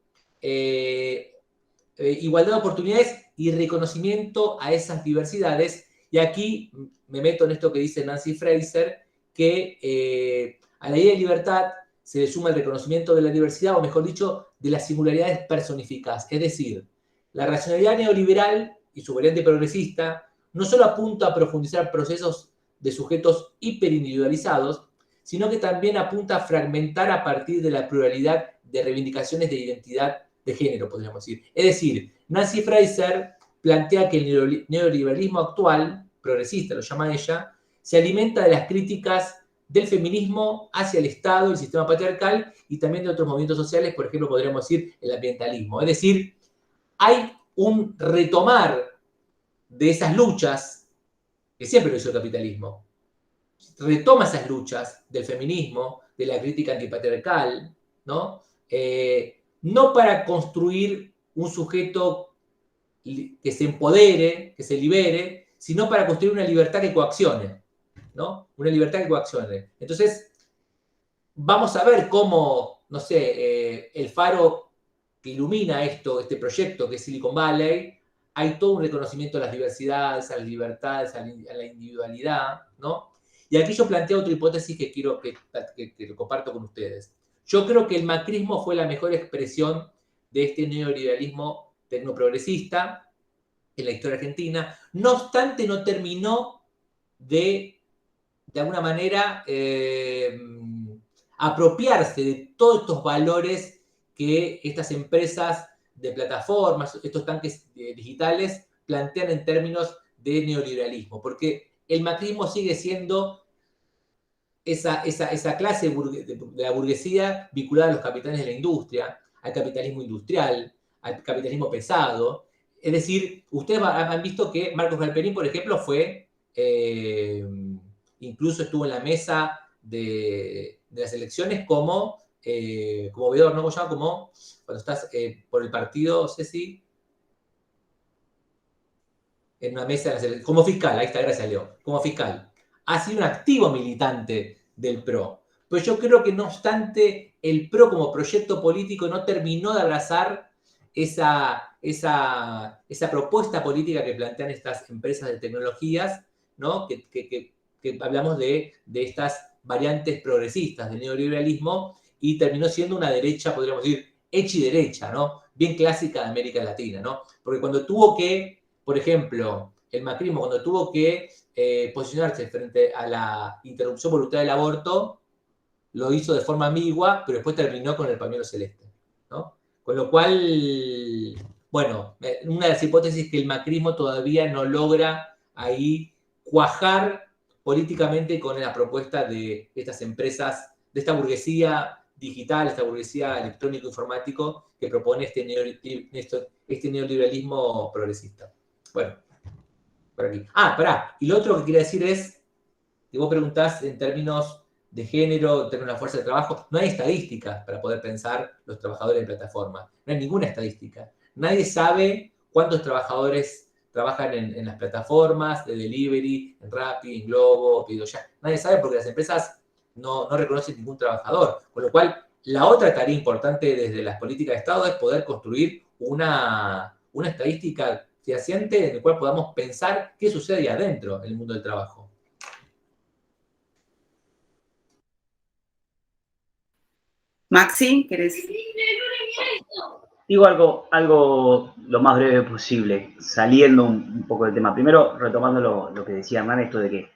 igualdad de oportunidades y reconocimiento a esas diversidades. Y aquí me meto en esto que dice Nancy Fraser, que a la idea de libertad se le suma el reconocimiento de la diversidad, o mejor dicho, de las singularidades personificadas. Es decir, la racionalidad neoliberal y su variante progresista no solo apunta a profundizar procesos de sujetos hiperindividualizados, sino que también apunta a fragmentar a partir de la pluralidad de reivindicaciones de identidad de género, podríamos decir. Es decir, Nancy Fraser plantea que el neoliberalismo actual, progresista lo llama ella, se alimenta de las críticas del feminismo hacia el Estado, el sistema patriarcal y también de otros movimientos sociales, por ejemplo, podríamos decir el ambientalismo. Es decir, hay un retomar de esas luchas que siempre lo hizo el capitalismo. Retoma esas luchas del feminismo, de la crítica antipatriarcal, ¿no? No para construir un sujeto que se empodere, que se libere, sino para construir una libertad que coaccione, ¿no? Una libertad que coaccione. Entonces, vamos a ver cómo, no sé, el faro que ilumina este proyecto que es Silicon Valley, hay todo un reconocimiento a las diversidades, a las libertades, a la individualidad, ¿no? Y aquí yo planteo otra hipótesis que quiero que comparto con ustedes. Yo creo que el macrismo fue la mejor expresión de este neoliberalismo tecnoprogresista en la historia argentina. No obstante, no terminó de alguna manera, apropiarse de todos estos valores que estas empresas de plataformas, estos tanques digitales, plantean en términos de neoliberalismo. Porque el macrismo sigue siendo esa clase de la burguesía vinculada a los capitanes de la industria, al capitalismo industrial, al capitalismo pesado. Es decir, ustedes han visto que Marcos Galperín, por ejemplo, fue, incluso estuvo en la mesa de las elecciones como veedor, ¿no? Como cuando estás por el partido, Ceci, en una mesa de las elecciones, como fiscal, ahí está, gracias Leo, como fiscal. Ha sido un activo militante del PRO. Pues yo creo que no obstante, el PRO como proyecto político no terminó de abrazar esa propuesta política que plantean estas empresas de tecnologías, ¿no? Que hablamos de estas variantes progresistas del neoliberalismo, y terminó siendo una derecha, podríamos decir, hecha y derecha, ¿no? Bien clásica de América Latina, ¿no? Porque cuando tuvo que, por ejemplo, el macrismo, cuando tuvo que posicionarse frente a la interrupción voluntaria del aborto, lo hizo de forma ambigua, pero después terminó con el pañuelo celeste, ¿no? Con lo cual, bueno, una de las hipótesis es que el macrismo todavía no logra ahí cuajar políticamente con la propuesta de estas empresas, de esta burguesía digital, esta burguesía electrónico-informático que propone este neoliberalismo progresista. Bueno, por aquí. Pará, y lo otro que quería decir es, que vos preguntás en términos de género, en términos de la fuerza de trabajo, no hay estadísticas para poder pensar los trabajadores de plataforma. No hay ninguna estadística. Nadie sabe cuántos trabajadores trabajan en las plataformas de delivery, en Rappi, en Globo, PedidoYa. Nadie sabe porque las empresas no reconocen ningún trabajador. Con lo cual, la otra tarea importante desde las políticas de Estado es poder construir una estadística fehaciente en el cual podamos pensar qué sucede ahí adentro en el mundo del trabajo. Maxi, ¿querés? Digo algo lo más breve posible, saliendo un poco del tema. Primero, retomando lo que decía Hernán, esto de que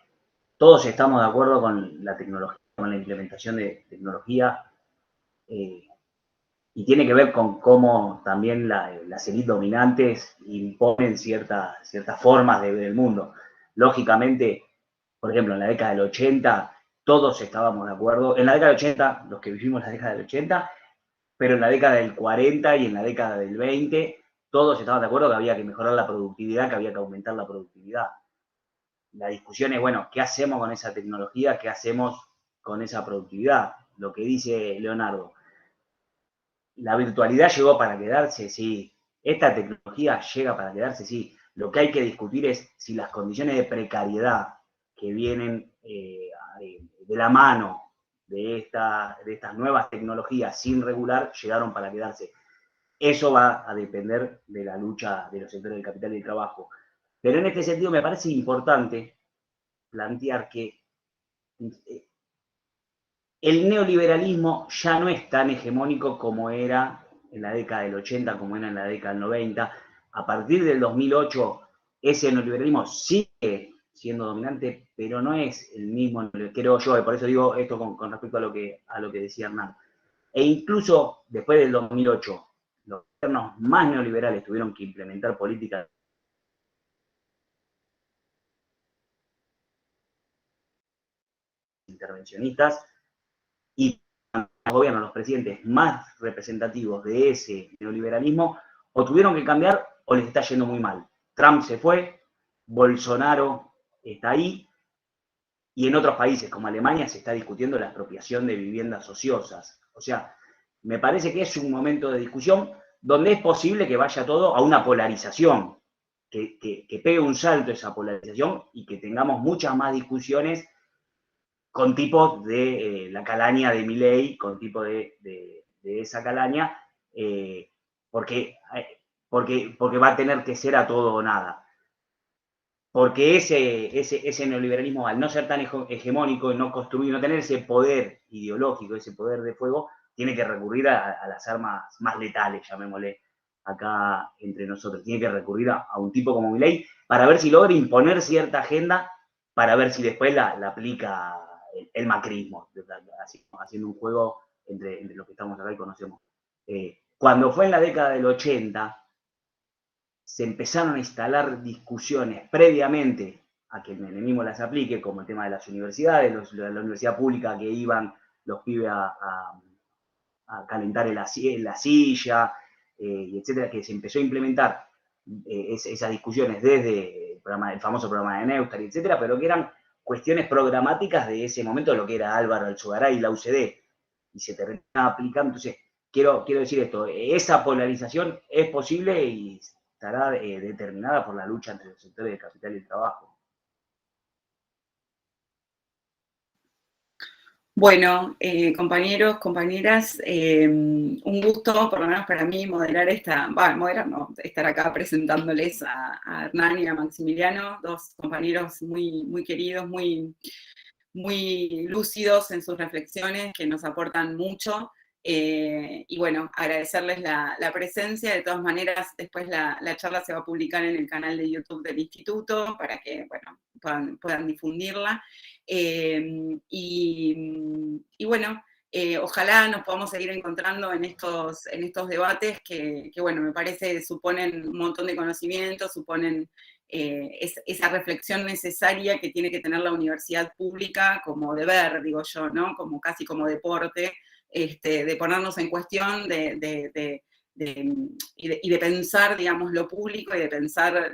todos estamos de acuerdo con la tecnología, con la implementación de tecnología, y tiene que ver con cómo también las élites dominantes imponen ciertas formas de ver el mundo. Lógicamente, por ejemplo, en la década del 80, todos estábamos de acuerdo. En la década del 80, los que vivimos la década del 80, pero en la década del 40 y en la década del 20, todos estaban de acuerdo que había que mejorar la productividad, que había que aumentar la productividad. La discusión es, bueno, ¿qué hacemos con esa tecnología? ¿Qué hacemos con esa productividad? Lo que dice Leonardo. ¿La virtualidad llegó para quedarse? Sí. ¿Esta tecnología llega para quedarse? Sí. Lo que hay que discutir es si las condiciones de precariedad que vienen de la mano de estas nuevas tecnologías sin regular llegaron para quedarse. Eso va a depender de la lucha de los sectores del capital y del trabajo. Pero en este sentido me parece importante plantear que el neoliberalismo ya no es tan hegemónico como era en la década del 80, como era en la década del 90. A partir del 2008, ese neoliberalismo sigue siendo dominante, pero no es el mismo, creo yo, y por eso digo esto con respecto a lo que decía Hernán. E incluso después del 2008, los gobiernos más neoliberales tuvieron que implementar políticas intervencionistas, y los gobiernos, los presidentes más representativos de ese neoliberalismo, o tuvieron que cambiar o les está yendo muy mal. Trump se fue, Bolsonaro está ahí, y en otros países como Alemania se está discutiendo la expropiación de viviendas ociosas. O sea, me parece que es un momento de discusión donde es posible que vaya todo a una polarización, que pegue un salto esa polarización y que tengamos muchas más discusiones con tipo de la calaña de Milei, con tipo de esa calaña, porque va a tener que ser a todo o nada. Porque ese neoliberalismo, al no ser tan hegemónico y no construir, no tener ese poder ideológico, ese poder de fuego, tiene que recurrir a las armas más letales, llamémosle acá entre nosotros. Tiene que recurrir a un tipo como Milei para ver si logra imponer cierta agenda, para ver si después la aplica el macrismo, haciendo un juego entre los que estamos acá y conocemos. Cuando fue en la década del 80, se empezaron a instalar discusiones previamente a que el menemismo las aplique, como el tema de las universidades, la universidad pública que iban los pibes a calentar en la silla, y etcétera, que se empezó a implementar esas discusiones desde el famoso programa de Neustad, etcétera, pero que eran cuestiones programáticas de ese momento, lo que era Álvaro Alzogaray y la UCD, y se terminaba aplicando. Entonces, quiero decir esto, esa polarización es posible y estará determinada por la lucha entre los sectores del capital y el trabajo. Bueno, compañeros, compañeras, un gusto, por lo menos para mí, estar acá presentándoles a Hernán y a Maximiliano, dos compañeros muy, muy queridos, muy, muy lúcidos en sus reflexiones, que nos aportan mucho. Y bueno, agradecerles la presencia. De todas maneras, después la charla se va a publicar en el canal de YouTube del Instituto para que, bueno, puedan difundirla. Y bueno, ojalá nos podamos seguir encontrando en estos debates que, bueno, me parece suponen un montón de conocimientos, suponen esa reflexión necesaria que tiene que tener la universidad pública como deber, digo yo, ¿no? Como casi como deporte, de ponernos en cuestión y de pensar, digamos, lo público y de pensar,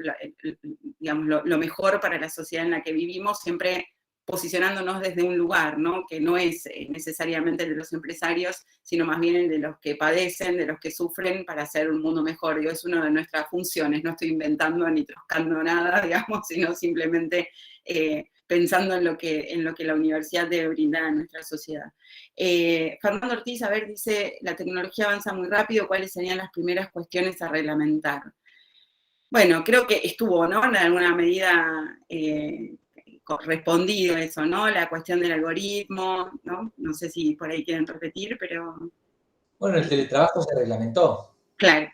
digamos, lo mejor para la sociedad en la que vivimos, siempre posicionándonos desde un lugar, ¿no? Que no es necesariamente el de los empresarios, sino más bien el de los que padecen, de los que sufren para hacer un mundo mejor. Digo, es una de nuestras funciones, no estoy inventando ni troscando nada, digamos, sino simplemente pensando en lo que la universidad debe brindar a nuestra sociedad. Fernando Ortiz, a ver, dice, la tecnología avanza muy rápido, ¿cuáles serían las primeras cuestiones a reglamentar? bueno, creo que estuvo, ¿no? En alguna medida correspondido eso, ¿no? La cuestión del algoritmo, ¿no? No sé si por ahí quieren repetir, pero... Bueno, el teletrabajo se reglamentó. Claro.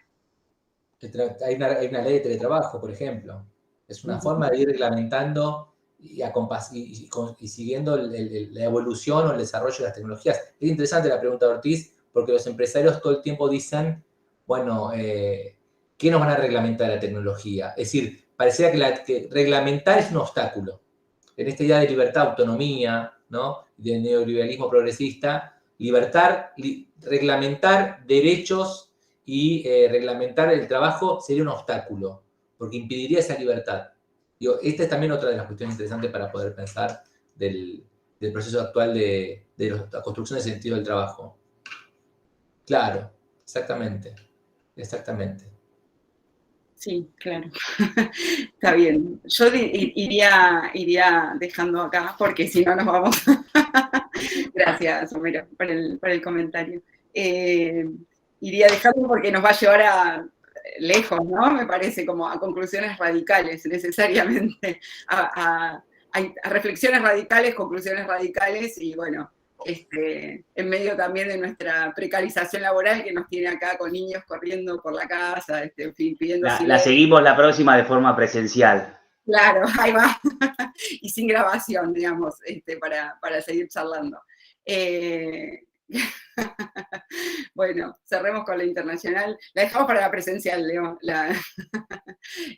Hay una ley de teletrabajo, por ejemplo. Es una forma de ir reglamentando y siguiendo la evolución o el desarrollo de las tecnologías. Es interesante la pregunta de Ortiz, porque los empresarios todo el tiempo dicen, bueno, ¿qué nos van a reglamentar la tecnología? Es decir, pareciera que reglamentar es un obstáculo. En esta idea de libertad, autonomía, ¿no? Del neoliberalismo progresista, reglamentar derechos y reglamentar el trabajo sería un obstáculo, porque impediría esa libertad. Digo, esta es también otra de las cuestiones interesantes para poder pensar del proceso actual de la construcción del sentido del trabajo. Claro, exactamente. Sí, claro. Está bien. Yo iría dejando acá, porque si no nos vamos. Gracias, Homero, por el comentario. Iría dejando porque nos va a llevar a lejos, ¿no? Me parece, como a conclusiones radicales, necesariamente. A reflexiones radicales, conclusiones radicales, y bueno, en medio también de nuestra precarización laboral que nos tiene acá con niños corriendo por la casa, en fin, pidiendo la seguimos la próxima de forma presencial. Claro, ahí va. Y sin grabación, digamos, para seguir charlando. Bueno, cerremos con la internacional. La dejamos para la presencial, Leo,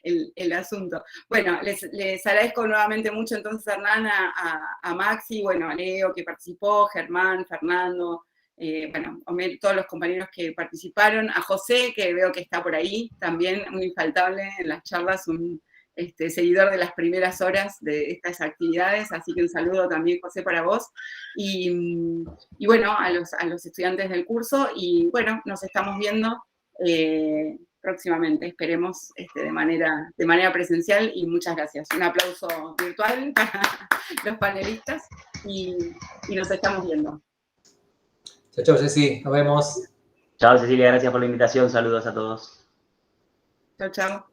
el asunto. Bueno, les agradezco nuevamente mucho entonces, Hernán, a Maxi, bueno, a Leo que participó, Germán, Fernando, bueno, todos los compañeros que participaron, a José, que veo que está por ahí, también muy infaltable en las charlas, un seguidor de las primeras horas de estas actividades, así que un saludo también, José, para vos, y bueno, a los estudiantes del curso, y bueno, nos estamos viendo próximamente, esperemos de manera presencial, y muchas gracias. Un aplauso virtual para los panelistas, y nos estamos viendo. Chao, chao, Ceci, nos vemos. Chao, Cecilia, gracias por la invitación, saludos a todos. Chao, chao.